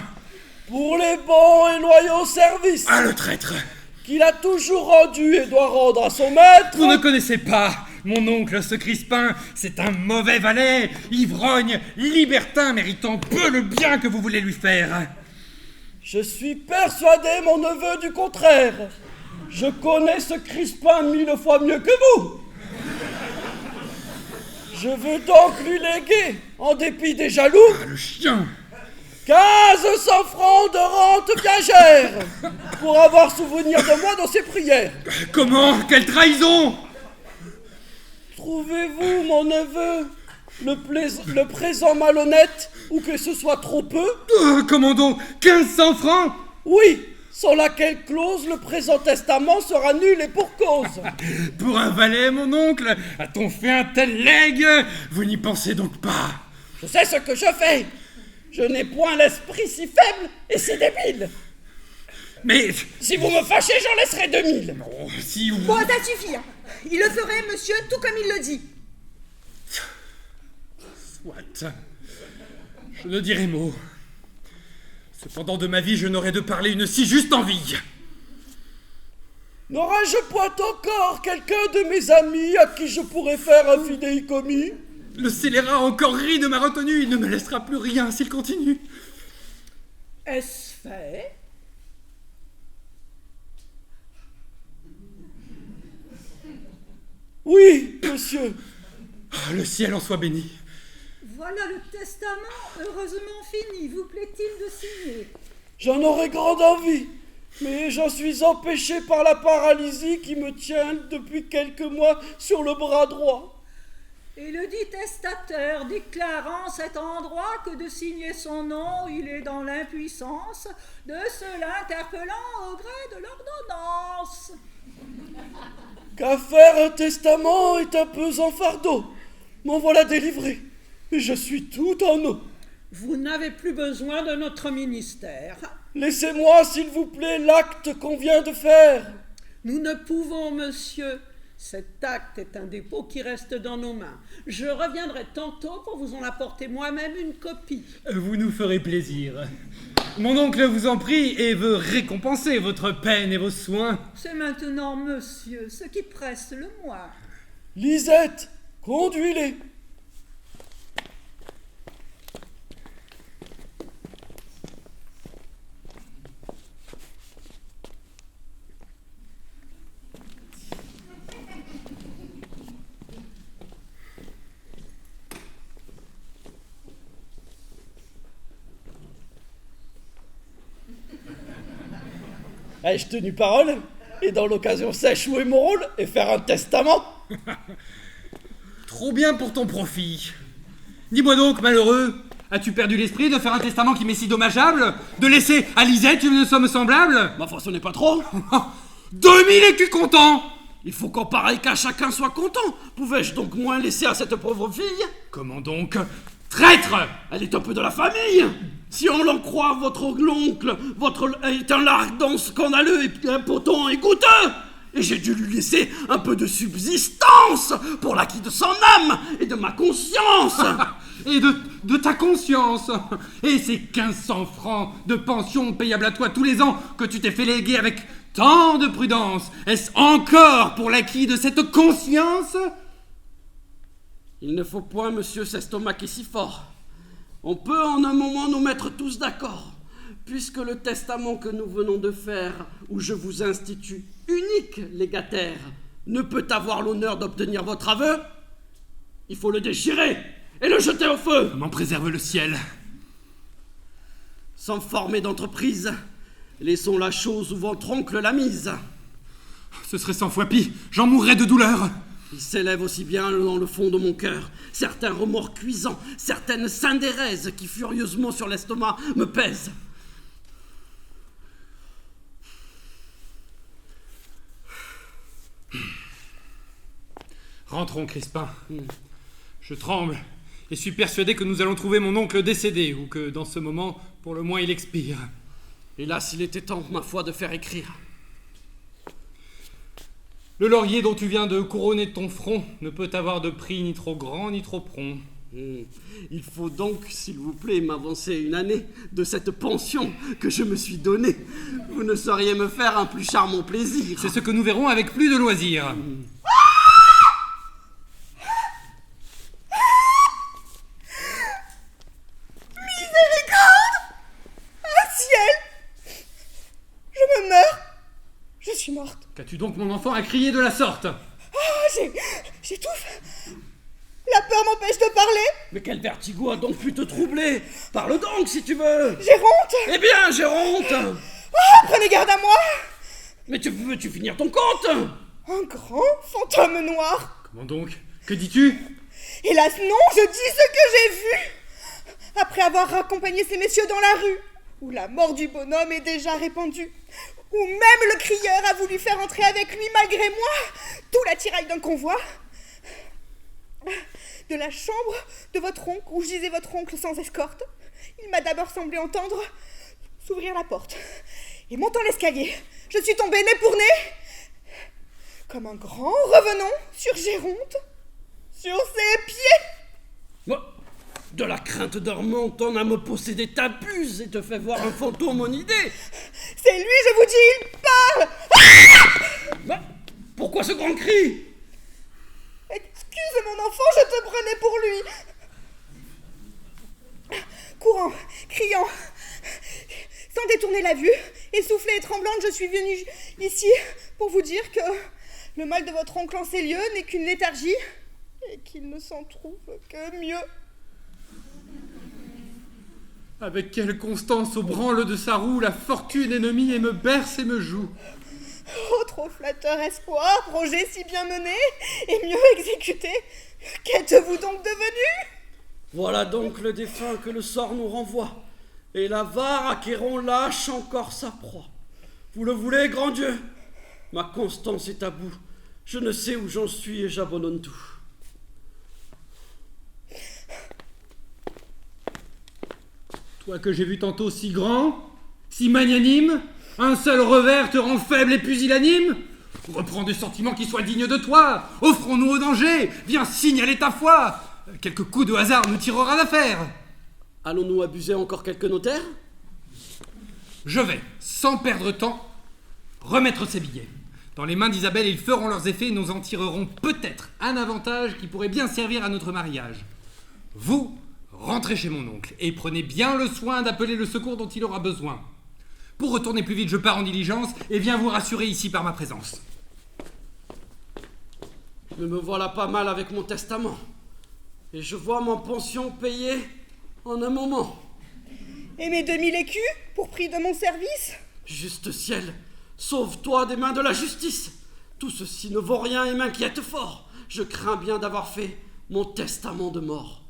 Pour les bons et loyaux services Ah, le traître! qu'il a toujours rendu et doit rendre à son maître. Vous ne connaissez pas mon oncle, ce Crispin. C'est un mauvais valet, ivrogne, libertin, méritant peu le bien que vous voulez lui faire. Je suis persuadé, mon neveu, du contraire. Je connais ce Crispin 1000 fois mieux que vous. Je veux donc lui léguer, en dépit des jaloux, Ah, le chien! 1500 francs de rente viagère pour avoir souvenir de moi dans ses prières. Comment? Quelle trahison! Trouvez-vous, mon neveu, le présent malhonnête ou que ce soit trop peu? Comment donc? 1500 francs? Oui, sans laquelle clause le présent testament sera nul et pour cause. Pour un valet, mon oncle? A-t-on fait un tel legs? Vous n'y pensez donc pas? Je sais ce que je fais. Je n'ai point l'esprit si faible et si débile. Mais... Si vous me fâchez, j'en laisserai 2000. Oh, si vous... Bon, ça suffit. Il le ferait, monsieur, tout comme il le dit. Soit. Je ne dirai mot. Cependant, de ma vie, je n'aurais de parler une si juste envie. N'aurais-je point encore quelqu'un de mes amis à qui je pourrais faire un fidéicommis? Le scélérat a encore ri de ma retenue, il ne me laissera plus rien s'il continue. Est-ce fait? Oui, monsieur. Ah, le ciel en soit béni. Voilà le testament heureusement fini. Vous plaît-il de signer? J'en aurais grande envie, mais j'en suis empêché par la paralysie qui me tient depuis quelques mois sur le bras droit. Et le dit testateur déclarant cet endroit que de signer son nom, il est dans l'impuissance de cela interpellant au gré de l'ordonnance. Qu'à faire un testament est un pesant fardeau. M'en voilà délivré, et je suis tout en eau. Vous n'avez plus besoin de notre ministère. Laissez-moi, s'il vous plaît, l'acte qu'on vient de faire. Nous ne pouvons, monsieur. Cet acte est un dépôt qui reste dans nos mains. Je reviendrai tantôt pour vous en apporter moi-même une copie. Vous nous ferez plaisir. Mon oncle vous en prie et veut récompenser votre peine et vos soins. C'est maintenant, monsieur, ce qui presse le moins. Lisette, conduis-les. Ai-je tenu parole? Et dans l'occasion sèche jouer mon rôle et faire un testament? Trop bien pour ton profit. Dis-moi donc, malheureux, as-tu perdu l'esprit de faire un testament qui m'est si dommageable? De laisser à Lisette une somme semblable? Ma foi, ce n'est pas trop. 2000 écus comptant! Il faut qu'en pareil cas chacun soit content. Pouvais-je donc moins laisser à cette pauvre fille? Comment donc? Traître! Elle est un peu de la famille. Si on l'en croit, votre oncle, est un lardon scandaleux et impotent et goûteux. Et j'ai dû lui laisser un peu de subsistance pour l'acquit de son âme et de ma conscience. Et de ta conscience. Et ces 1500 francs de pension payables à toi tous les ans que tu t'es fait léguer avec tant de prudence, est-ce encore pour l'acquis de cette conscience? Il ne faut point, monsieur, s'estomaquer si fort. On peut en un moment nous mettre tous d'accord, puisque le testament que nous venons de faire, où je vous institue unique légataire, ne peut avoir l'honneur d'obtenir votre aveu. Il faut le déchirer et le jeter au feu. M'en préserve le ciel. Sans former d'entreprise, laissons la chose où votre oncle l'a mise. Ce serait 100 fois pis, j'en mourrais de douleur. Il s'élève aussi bien dans le fond de mon cœur certains remords cuisants, certaines syndérèses qui furieusement sur l'estomac me pèsent. Rentrons, Crispin. Je tremble et suis persuadé que nous allons trouver mon oncle décédé, ou que dans ce moment, pour le moins, il expire. Hélas, il était temps, ma foi, de faire écrire. Le laurier dont tu viens de couronner ton front ne peut avoir de prix ni trop grand ni trop prompt. Il faut donc, s'il vous plaît, m'avancer une année de cette pension que je me suis donnée. Vous ne sauriez me faire un plus charmant plaisir. C'est ce que nous verrons avec plus de loisir. Miséricorde! Un ciel! Je me meurs! Je suis morte. Qu'as-tu donc, mon enfant, à crier de la sorte? J'étouffe. La peur m'empêche de parler. Mais quel vertigo a donc pu te troubler? Parle donc, si tu veux. Géronte! Eh bien, Géronte! Prenez garde à moi! Mais veux-tu finir ton compte? Un grand fantôme noir. Comment donc? Que dis-tu? Hélas non, je dis ce que j'ai vu. Après avoir raccompagné ces messieurs dans la rue, où la mort du bonhomme est déjà répandue, où même le crieur a voulu faire entrer avec lui malgré moi tout l'attirail d'un convoi, de la chambre de votre oncle, où gisait votre oncle sans escorte, il m'a d'abord semblé entendre s'ouvrir la porte. Et montant l'escalier, je suis tombée nez pour nez, comme un grand revenant sur Géronte, sur ses pieds. De la crainte dormante ton âme possédée t'abuse et te fait voir un fantôme en idée. C'est lui, je vous dis, il parle. Bah, pourquoi ce grand cri? Excuse mon enfant, je te prenais pour lui. Courant, criant, sans détourner la vue, essoufflée et tremblante, je suis venue ici pour vous dire que le mal de votre oncle en ces lieux n'est qu'une léthargie et qu'il ne s'en trouve que mieux. Avec quelle constance au branle de sa roue la fortune ennemie et me berce et me joue. Oh, trop flatteur espoir, projet si bien mené et mieux exécuté. Qu'êtes-vous donc devenu? Voilà donc le défunt que le sort nous renvoie, et l'avare à Chéron lâche encore sa proie. Vous le voulez, grand Dieu? Ma constance est à bout, je ne sais où j'en suis et j'abandonne tout. Toi que j'ai vu tantôt si grand, si magnanime, un seul revers te rend faible et pusillanime? Reprends des sentiments qui soient dignes de toi, offrons-nous au danger, viens signaler ta foi. Quelques coups de hasard nous tirera d'affaire. Allons-nous abuser encore quelques notaires? Je vais, sans perdre temps, remettre ces billets. Dans les mains d'Isabelle, ils feront leurs effets et nous en tirerons peut-être un avantage qui pourrait bien servir à notre mariage. Vous, rentrez chez mon oncle et prenez bien le soin d'appeler le secours dont il aura besoin. Pour retourner plus vite, je pars en diligence et viens vous rassurer ici par ma présence. Mais me voilà pas mal avec mon testament. Et je vois mon pension payée en un moment. Et mes 2000 écus pour prix de mon service? Juste ciel, sauve-toi des mains de la justice. Tout ceci ne vaut rien et m'inquiète fort. Je crains bien d'avoir fait mon testament de mort.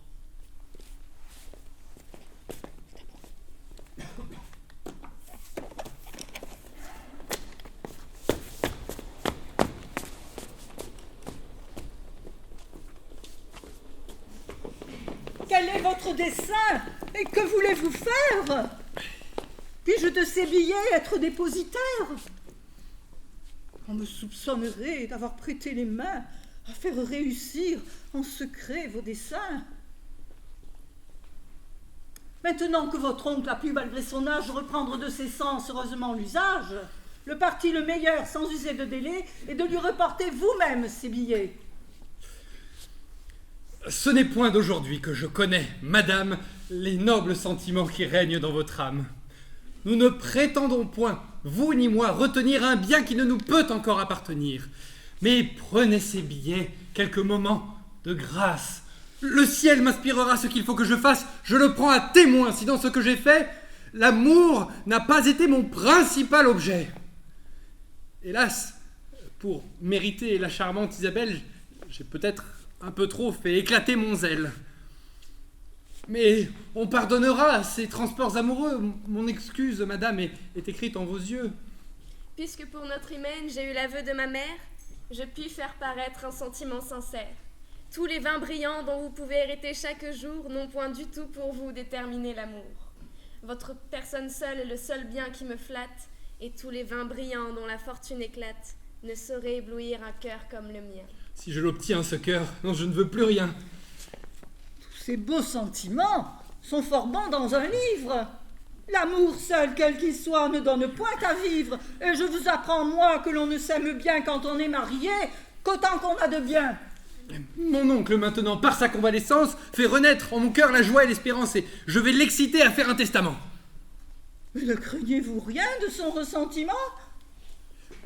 Quel est votre dessein? Et que voulez-vous faire? Puis-je de ces billets être dépositaire? On me soupçonnerait d'avoir prêté les mains à faire réussir en secret vos desseins. Maintenant que votre oncle a pu, malgré son âge, reprendre de ses sens heureusement l'usage, le parti le meilleur, sans user de délai, est de lui reporter vous-même ces billets. Ce n'est point d'aujourd'hui que je connais, madame, les nobles sentiments qui règnent dans votre âme. Nous ne prétendons point, vous ni moi, retenir un bien qui ne nous peut encore appartenir. Mais prenez ces billets, quelques moments de grâce. Le ciel m'inspirera ce qu'il faut que je fasse, je le prends à témoin si dans ce que j'ai fait, l'amour n'a pas été mon principal objet. Hélas, pour mériter la charmante Isabelle, j'ai peut-être un peu trop fait éclater mon zèle. Mais on pardonnera ces transports amoureux. Mon excuse, madame, est écrite en vos yeux. Puisque pour notre hymen j'ai eu l'aveu de ma mère, je puis faire paraître un sentiment sincère. Tous les vins brillants dont vous pouvez hériter chaque jour n'ont point du tout pour vous déterminé l'amour. Votre personne seule est le seul bien qui me flatte, et tous les vins brillants dont la fortune éclate ne sauraient éblouir un cœur comme le mien. Si je l'obtiens, ce cœur, non, je ne veux plus rien. Ces beaux sentiments sont fort bons dans un livre. L'amour seul, quel qu'il soit, ne donne point à vivre. Et je vous apprends, moi, que l'on ne s'aime bien quand on est marié, qu'autant qu'on a de bien. Mon oncle, maintenant, par sa convalescence, fait renaître en mon cœur la joie et l'espérance, et je vais l'exciter à faire un testament. Mais ne craignez-vous rien de son ressentiment?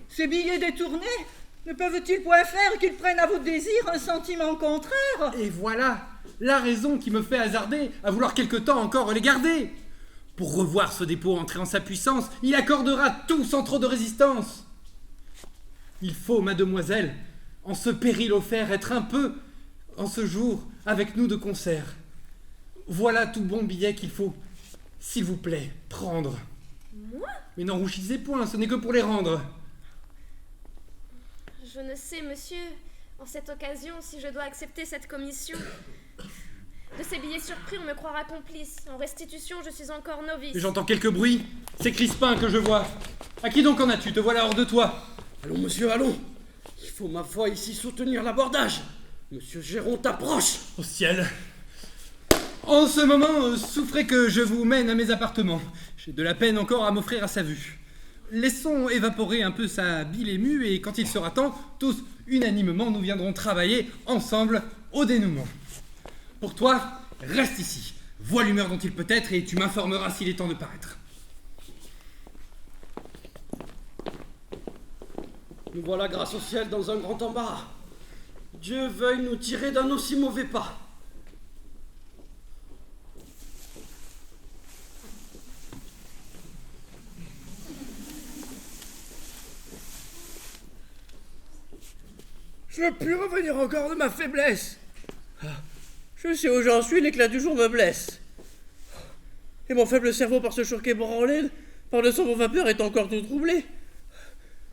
Ces billets détournés ne peuvent-ils point faire qu'il prenne à vos désirs un sentiment contraire? Et voilà la raison qui me fait hasarder à vouloir quelque temps encore les garder. Pour revoir ce dépôt entrer en sa puissance, il accordera tout sans trop de résistance. Il faut, mademoiselle, en ce péril offert, être un peu, en ce jour, avec nous de concert. Voilà tout bon billet qu'il faut, s'il vous plaît, prendre. Moi? Mais n'en rougissez point, ce n'est que pour les rendre. Je ne sais, monsieur, en cette occasion, si je dois accepter cette commission. De ces billets surpris, on me croira complice. En restitution, je suis encore novice. Et j'entends quelques bruits. C'est Crispin que je vois. À qui donc en as-tu? Te voilà hors de toi. Allons, monsieur, allons. Il faut, ma foi, ici soutenir l'abordage. Monsieur Géron t'approche. Au ciel. En ce moment, souffrez que je vous mène à mes appartements. J'ai de la peine encore à m'offrir à sa vue. Laissons évaporer un peu sa bile émue et quand il sera temps, tous unanimement nous viendrons travailler ensemble au dénouement. Pour toi, reste ici. Vois l'humeur dont il peut être et tu m'informeras s'il est temps de paraître. Nous voilà, grâce au ciel, dans un grand embarras. Dieu veuille nous tirer d'un aussi mauvais pas. Je ne puis revenir encore de ma faiblesse. Je sais où j'en suis, l'éclat du jour me blesse. Et mon faible cerveau, par ce choc ébranlé, par de sombres vapeurs, est encore tout troublé.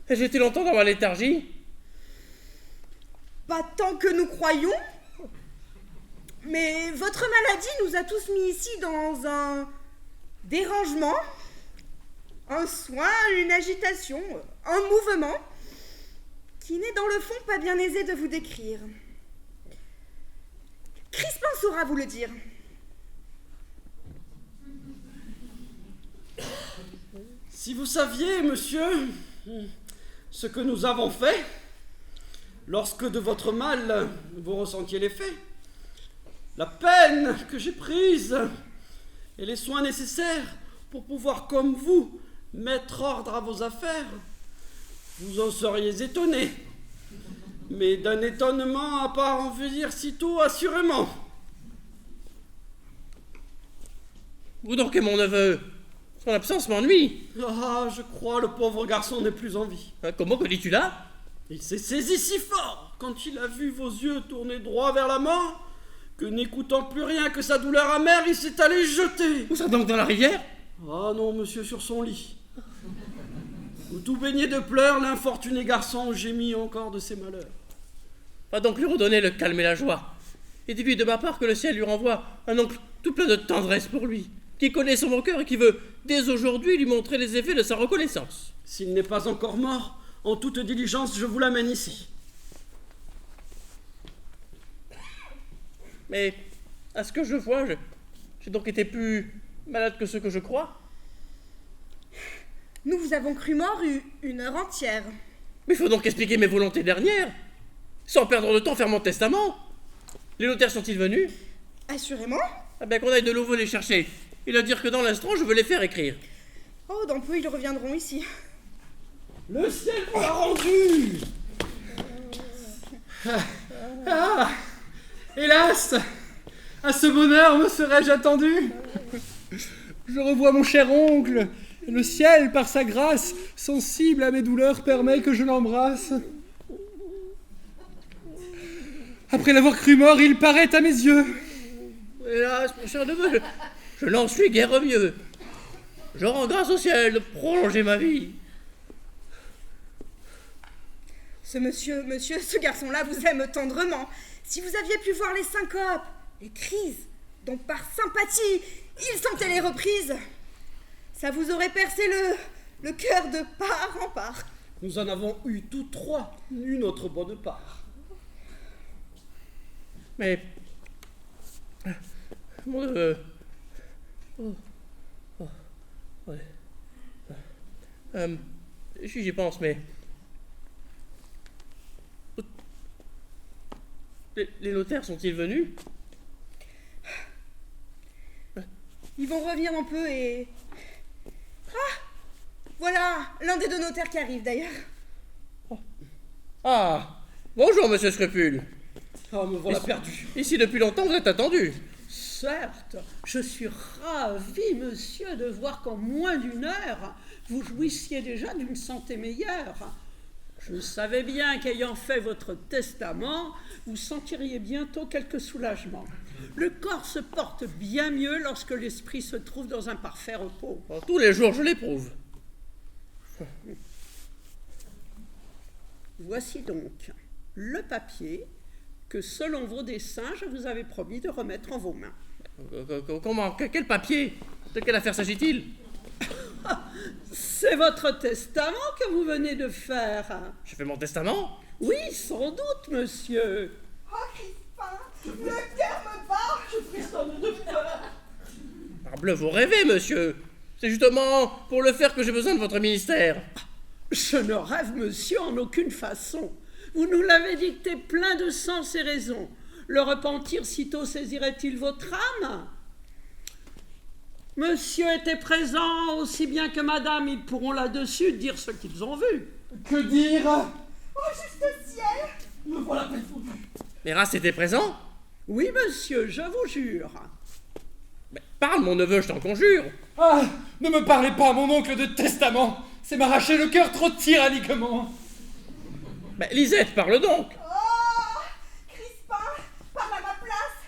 Et j'étais longtemps dans ma léthargie. Pas tant que nous croyons. Mais votre maladie nous a tous mis ici dans un dérangement, un soin, une agitation, un mouvement qui n'est dans le fond pas bien aisé de vous décrire. Crispin saura vous le dire. Si vous saviez, monsieur, ce que nous avons fait, lorsque de votre mal vous ressentiez l'effet, la peine que j'ai prise et les soins nécessaires pour pouvoir, comme vous, mettre ordre à vos affaires, vous en seriez étonné. Mais d'un étonnement à pas en venir sitôt, assurément. Où donc est mon neveu? Son absence m'ennuie. Ah, je crois le pauvre garçon n'est plus en vie. Comment que dis-tu là? Il s'est saisi si fort quand il a vu vos yeux tourner droit vers la mort que, n'écoutant plus rien que sa douleur amère, il s'est allé jeter. Où ça donc, dans la rivière? Ah non, monsieur, sur son lit. Où tout baigné de pleurs, l'infortuné garçon gémit encore de ses malheurs. Va donc lui redonner le calme et la joie. Et dis-lui de ma part que le ciel lui renvoie un oncle tout plein de tendresse pour lui, qui connaît son bon cœur et qui veut, dès aujourd'hui, lui montrer les effets de sa reconnaissance. S'il n'est pas encore mort, en toute diligence, je vous l'amène ici. Mais, à ce que je vois, j'ai donc été plus malade que ce que je crois. Nous vous avons cru mort une heure entière. Mais il faut donc expliquer mes volontés dernières, sans perdre de temps faire mon testament. Les notaires sont-ils venus? Assurément. Ah ben qu'on aille de nouveau les chercher. Et leur dire que dans l'instant, je veux les faire écrire. Oh, dans peu, ils reviendront ici. Le ciel vous l'a rendu. Hélas, à ce bonheur me serais-je attendu? Je revois mon cher oncle. Le ciel, par sa grâce, sensible à mes douleurs, permet que je l'embrasse. Après l'avoir cru mort, il paraît à mes yeux. Hélas, mon cher neveu, je n'en suis guère mieux. Je rends grâce au ciel de prolonger ma vie. Ce garçon-là vous aime tendrement. Si vous aviez pu voir les syncopes, les crises, dont par sympathie, il sentait les reprises, ça vous aurait percé le cœur de part en part. Nous en avons eu tous trois, une autre bonne part. Mais... mon neveu... ouais. J'y pense, mais... Les notaires sont-ils venus? Ils vont revenir un peu et... Ah! Voilà, l'un des deux notaires qui arrive d'ailleurs. Ah! Bonjour, monsieur Scrupule. Ah, me voilà perdu. Ici depuis longtemps, vous êtes attendu. Certes, je suis ravi, monsieur, de voir qu'en moins d'une heure, vous jouissiez déjà d'une santé meilleure. Je savais bien qu'ayant fait votre testament, vous sentiriez bientôt quelque soulagement. Le corps se porte bien mieux lorsque l'esprit se trouve dans un parfait repos. Tous les jours, je l'éprouve. Voici donc le papier que, selon vos desseins, je vous avais promis de remettre en vos mains. Comment? Quel papier? De quelle affaire s'agit-il? C'est votre testament que vous venez de faire. J'ai fait mon testament? Oui, sans doute, monsieur. Oh, Crispin, Le cœur me bat. Je frissonne de peur. Parbleu, vous rêvez, monsieur. C'est justement pour le faire que j'ai besoin de votre ministère. Je ne rêve, monsieur, en aucune façon. Vous nous l'avez dicté plein de sens et raison. Le repentir sitôt saisirait-il votre âme? Monsieur était présent, aussi bien que madame, ils pourront là-dessus dire ce qu'ils ont vu. Que dire? Au juste ciel. Me voilà confondu. Les races étaient présents? Oui, monsieur, je vous jure. Mais parle, mon neveu, je t'en conjure. Ah, ne me parlez pas, mon oncle, de testament. C'est m'arracher le cœur trop tyranniquement. Mais Lisette, parle donc. Oh, Crispin, parle à ma place.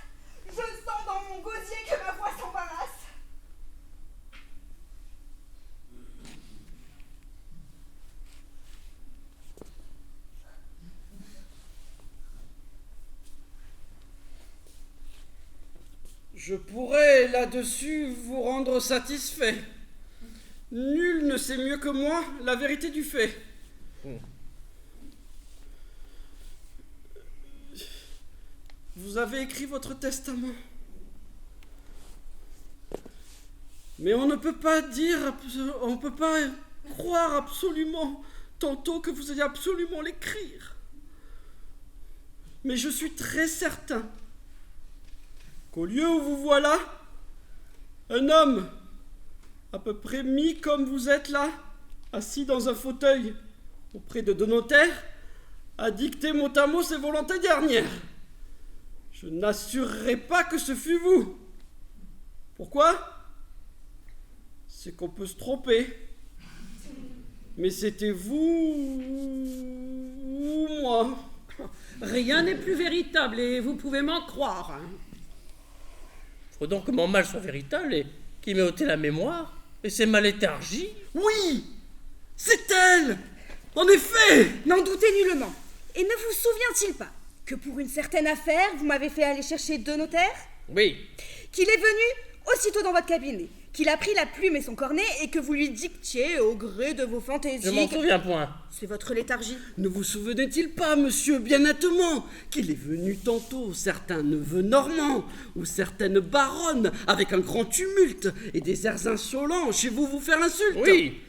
Je sens dans mon gosier que ma voix s'embarrasse. Je pourrais là-dessus vous rendre satisfait. Nul ne sait mieux que moi la vérité du fait. Vous avez écrit votre testament. Mais on ne peut pas on ne peut pas croire absolument tantôt que vous allez absolument l'écrire. Mais je suis très certain qu'au lieu où vous voilà, un homme à peu près mis comme vous êtes là, assis dans un fauteuil auprès de deux notaires, a dicté mot à mot ses volontés dernières. Je n'assurerai pas que ce fût vous. Pourquoi? C'est qu'on peut se tromper. Mais c'était vous ou moi. Rien n'est plus véritable et vous pouvez m'en croire. Faut donc que mon mal soit véritable et qu'il m'ait ôté la mémoire. Et c'est ma léthargie. Oui, c'est elle. En effet. N'en doutez nullement. Et ne vous souvient-il pas que pour une certaine affaire, vous m'avez fait aller chercher 2 notaires? Oui. Qu'il est venu aussitôt dans votre cabinet, qu'il a pris la plume et son cornet et que vous lui dictiez au gré de vos fantaisies. Je m'en souviens point. C'est votre léthargie. Ne vous souvenait-il pas, monsieur, bien nettement, qu'il est venu tantôt certains neveux normands ou certaines baronnes avec un grand tumulte et des airs insolents chez vous faire insulte? Oui.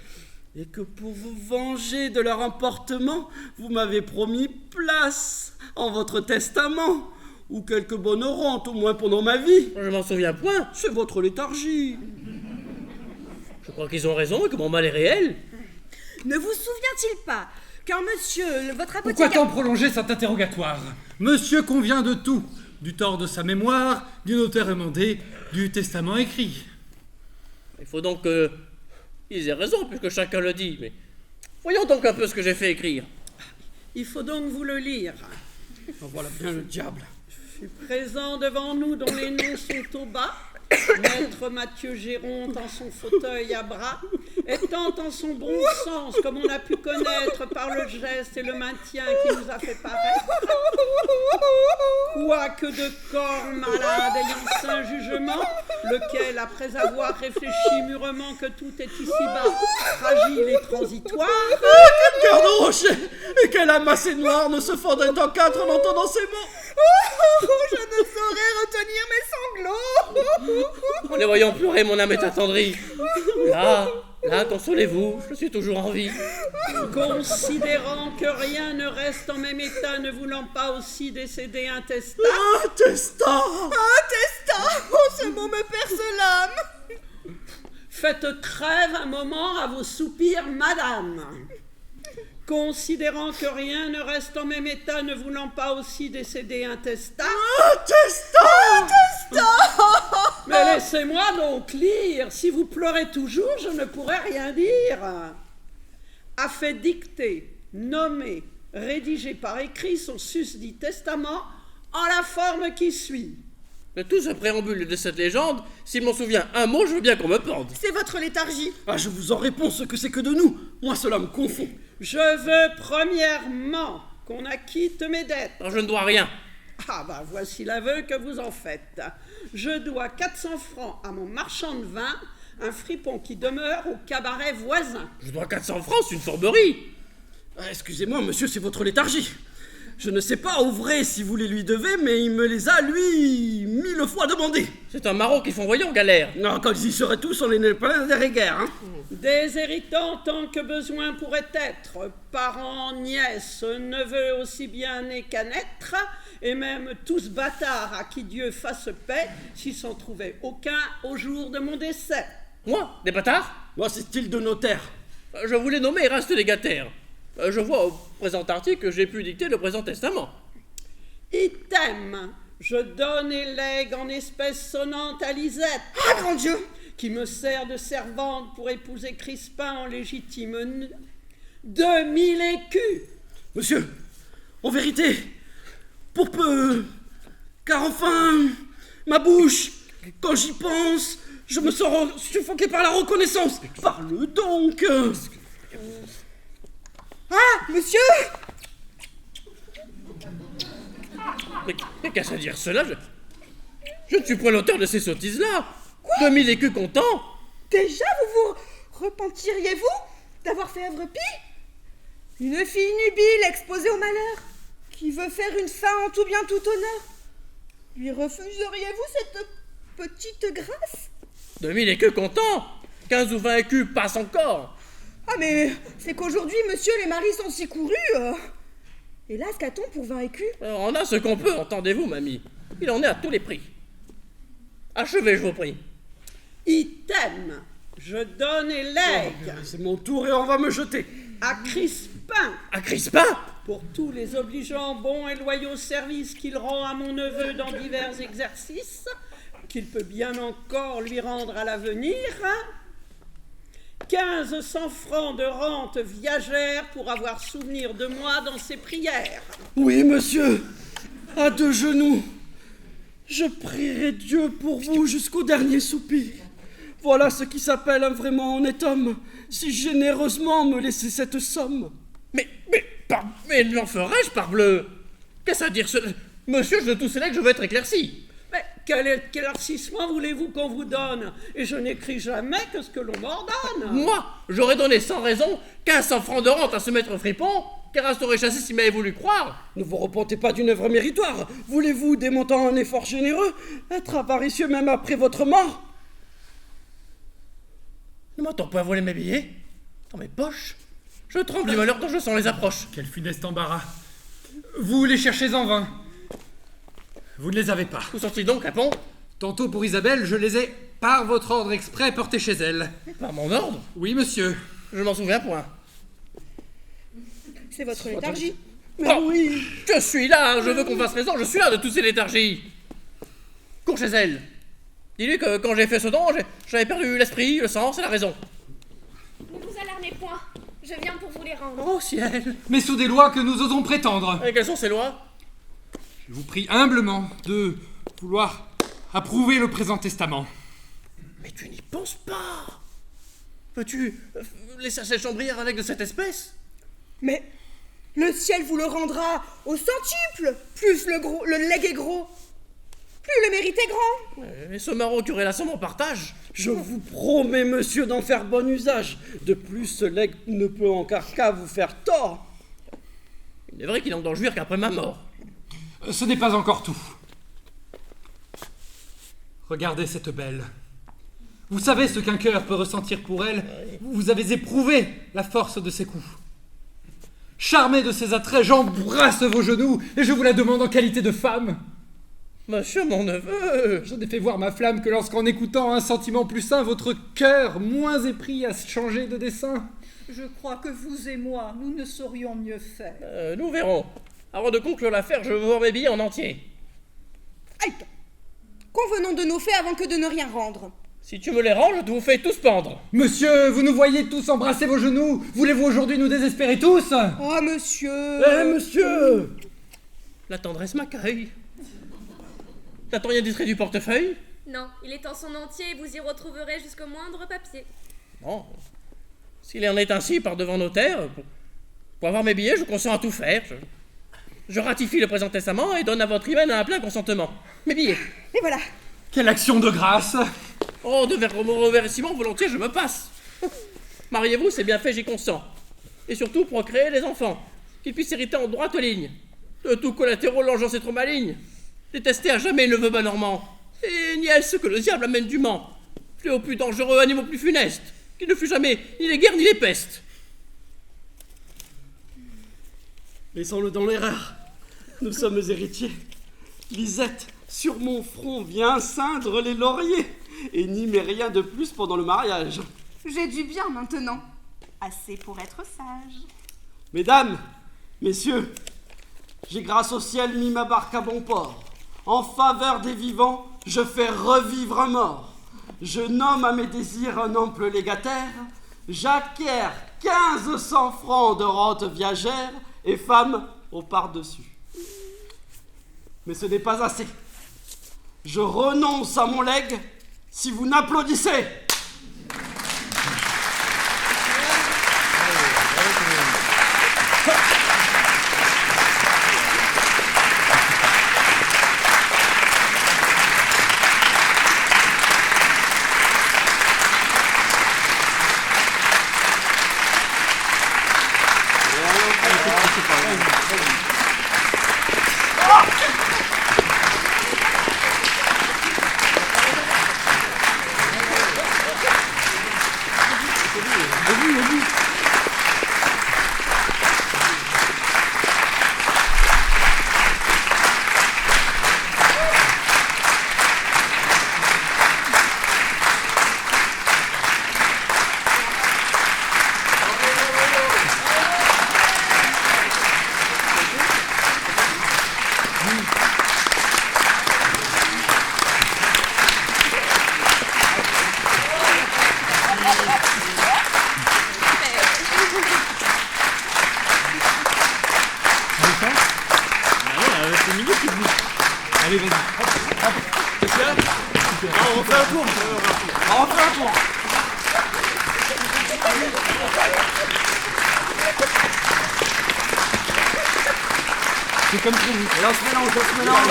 Et que pour vous venger de leur emportement, vous m'avez promis place en votre testament, ou quelque bonne rente, au moins pendant ma vie. Je m'en souviens point. C'est votre léthargie. Je crois qu'ils ont raison et que mon mal est réel. Ne vous souvient-il pas qu'un monsieur, votre Pourquoi apothicaire... tant prolonger cet interrogatoire? Monsieur convient de tout, du tort de sa mémoire, du notaire émandé, du testament écrit. Il faut donc qu'ils aient raison, puisque chacun le dit. Mais voyons donc un peu ce que j'ai fait écrire. Il faut donc vous le lire. En voilà bien le diable. Je suis présent devant nous dont les noms sont au bas. Maître Mathieu Géronte en son fauteuil à bras, étant en son bon sens, comme on a pu connaître par le geste et le maintien qui nous a fait paraître. Quoique de corps malade ayant saint jugement, lequel, après avoir réfléchi mûrement que tout est ici-bas, fragile et transitoire, Quel cœur de rocher et quelle âme assez noire ne se fendrait en 4 en entendant ces mots. Je ne saurais retenir mes sanglots. En les voyant pleurer, mon âme est attendrie. Là, consolez-vous, je suis toujours en vie. considérant que rien ne reste en même état, ne voulant pas aussi décéder intestat, Un testat. Oh, ce mot me perce l'âme. faites trêve un moment à vos soupirs, madame. Considérant que rien ne reste en même état, ne voulant pas aussi décéder intestat, Un testat. mais laissez-moi donc lire. Si vous pleurez toujours, je ne pourrai rien dire. A fait dicter, nommer, rédiger par écrit son susdit testament en la forme qui suit. De tout ce préambule de cette légende, s'il m'en souvient un mot, je veux bien qu'on me pende. C'est votre léthargie. Ah, je vous en réponds ce que c'est que de nous. Moi, cela me confond. Je veux premièrement qu'on acquitte mes dettes. Alors, je ne dois rien. Ah bah voici l'aveu que vous en faites. Je dois 400 francs à mon marchand de vin, un fripon qui demeure au cabaret voisin. Je dois 400 francs, c'est une forberie. Ah, excusez-moi, monsieur, c'est votre léthargie. Je ne sais pas, ouvrez si vous les lui devez, mais il me les a, lui, 1000 fois demandés. C'est un maraud qui font voyant, galère. Non, quand ils y seraient tous, on les n'est pas guerre, hein. Déshéritant tant que besoin pourrait être, parents, nièces, neveux aussi bien nés qu'à naître, et même tous bâtards à qui Dieu fasse paix, s'il s'en trouvait aucun au jour de mon décès. Moi, des bâtards? Moi, c'est style de notaire. Je voulais nommer reste légataire. Je vois au présent article que j'ai pu dicter le présent testament. Item, je donne et lègue en espèces sonnantes à Lisette. Ah, grand Dieu! Qui me sert de servante pour épouser Crispin en légitime 2000 écus. Monsieur, en vérité, pour peu, car enfin, ma bouche, quand j'y pense, je me sens suffoqué par la reconnaissance. Parle donc. Ah, monsieur! Mais qu'à se dire cela, je ne suis point l'auteur de ces sottises-là. 2000 écus comptants. Déjà, vous repentiriez-vous d'avoir fait œuvre pie? Une fille nubile exposée au malheur, qui veut faire une fin en tout bien tout honneur. Lui refuseriez-vous cette petite grâce? 2000 écus comptants. 15 ou 20 écus passent encore. Ah mais c'est qu'aujourd'hui, monsieur, les maris sont si courus. Hélas, qu'a-t-on pour 20 écus? On a ce qu'on peut, entendez-vous, mamie. Il en est à tous les prix. Achevez, je vous prie. Item, je donne et lègue C'est mon tour et on va me jeter. à Crispin À Crispin? pour tous les obligeants bons et loyaux services qu'il rend à mon neveu dans divers exercices, qu'il peut bien encore lui rendre à l'avenir, 1500 francs de rente viagère pour avoir souvenir de moi dans ses prières. Oui, monsieur, à deux genoux. Je prierai Dieu pour vous jusqu'au dernier soupir. Voilà ce qui s'appelle un vraiment honnête homme, si généreusement me laisser cette somme. Mais n'en ferais-je, parbleu? Qu'est-ce à dire cela? Monsieur, je tous que je veux être éclairci. Mais quel éclaircissement voulez-vous qu'on vous donne? Et je n'écris jamais que ce que l'on m'ordonne. Moi, j'aurais donné sans raison 1500 francs de rente à ce maître fripon, car aurait chassé s'il m'avait voulu croire. Ne vous repentez pas d'une œuvre méritoire. Voulez-vous, démontant un effort généreux, être avaricieux même après votre mort? Ne m'entends pas voler mes billets? Dans mes poches? Je tremble du malheur dont je sens les approches. Quel funeste embarras. Vous les cherchez en vain. Vous ne les avez pas. Où sont-ils donc, Capon? Tantôt pour Isabelle, je les ai, par votre ordre exprès, portés chez elle. Par mon ordre? Oui, monsieur. Je m'en souviens point. C'est votre léthargie. Oh, oui, je suis là, je veux qu'on fasse raison, je suis là de toutes ces léthargies. Cours chez elle. Dis-lui que quand j'ai fait ce don, j'avais perdu l'esprit, le sens et la raison. Ne vous alarmez point, je viens pour vous les rendre. Oh ciel! Mais sous des lois que nous osons prétendre. Et quelles sont ces lois? Je vous prie humblement de vouloir approuver le présent testament. Mais tu n'y penses pas! Peux-tu laisser cette chambrière avec de cette espèce? Mais le ciel vous le rendra au centuple. Plus le legs est gros, plus le mérite est grand. Et ce maraud qui aurait la somme en partage? Je vous promets, monsieur, d'en faire bon usage. De plus, ce legs ne peut en qu'à vous faire tort. Il est vrai qu'il n'en doit jouir qu'après ma mort. Ce n'est pas encore tout. Regardez cette belle. Vous savez ce qu'un cœur peut ressentir pour elle. Vous avez éprouvé la force de ses coups. Charmé de ses attraits, j'embrasse vos genoux et je vous la demande en qualité de femme. Monsieur mon neveu! Je n'ai fait voir ma flamme que lorsqu'en écoutant un sentiment plus sain, votre cœur moins épris à changer de dessein. Je crois que vous et moi, nous ne saurions mieux faire. Nous verrons. Avant de conclure l'affaire, je veux voir mes billets en entier. Aïe! Convenons de nos faits avant que de ne rien rendre. Si tu me les rends, je te vous fais tous pendre. Monsieur, vous nous voyez tous embrasser vos genoux. Voulez-vous aujourd'hui nous désespérer tous? Oh, monsieur! Monsieur! La tendresse m'accueille. T'as-t-on rien distrait du portefeuille? Non, il est en son entier et vous y retrouverez jusqu'au moindre papier. Bon. S'il en est ainsi par devant notaire, pour avoir mes billets, je consens à tout faire. Je ratifie le présent testament et donne à votre hymen un plein consentement. Mes billets. Et voilà. Quelle action de grâce! Oh, de remerciements volontiers, je me passe. Mariez-vous, c'est bien fait, j'y consens. Et surtout, procréer des enfants, qu'ils puissent hériter en droite ligne. De tout collatéraux, l'engeance est trop maligne. Détester à jamais le neveu bas normand. Et n'y est-ce que le diable amène du Mans. Fléau plus dangereux, animaux plus funestes, qui ne fut jamais ni les guerres ni les pestes. Laissons-le dans l'erreur. Nous sommes héritiers. Lisette, sur mon front, vient ceindre les lauriers. Et n'y met rien de plus pendant le mariage. J'ai du bien maintenant. Assez pour être sage. Mesdames, messieurs, j'ai grâce au ciel mis ma barque à bon port. En faveur des vivants, je fais revivre un mort. Je nomme à mes désirs un ample légataire. J'acquiers 1500 francs de rente viagère et femme au par-dessus. Mais ce n'est pas assez. Je renonce à mon legs si vous n'applaudissez. Allez, vas-y. Qu'est-ce qu'il y a? On refait un tour. On refait un tour. C'est comme prévu. Et on se mélange, on se mélange.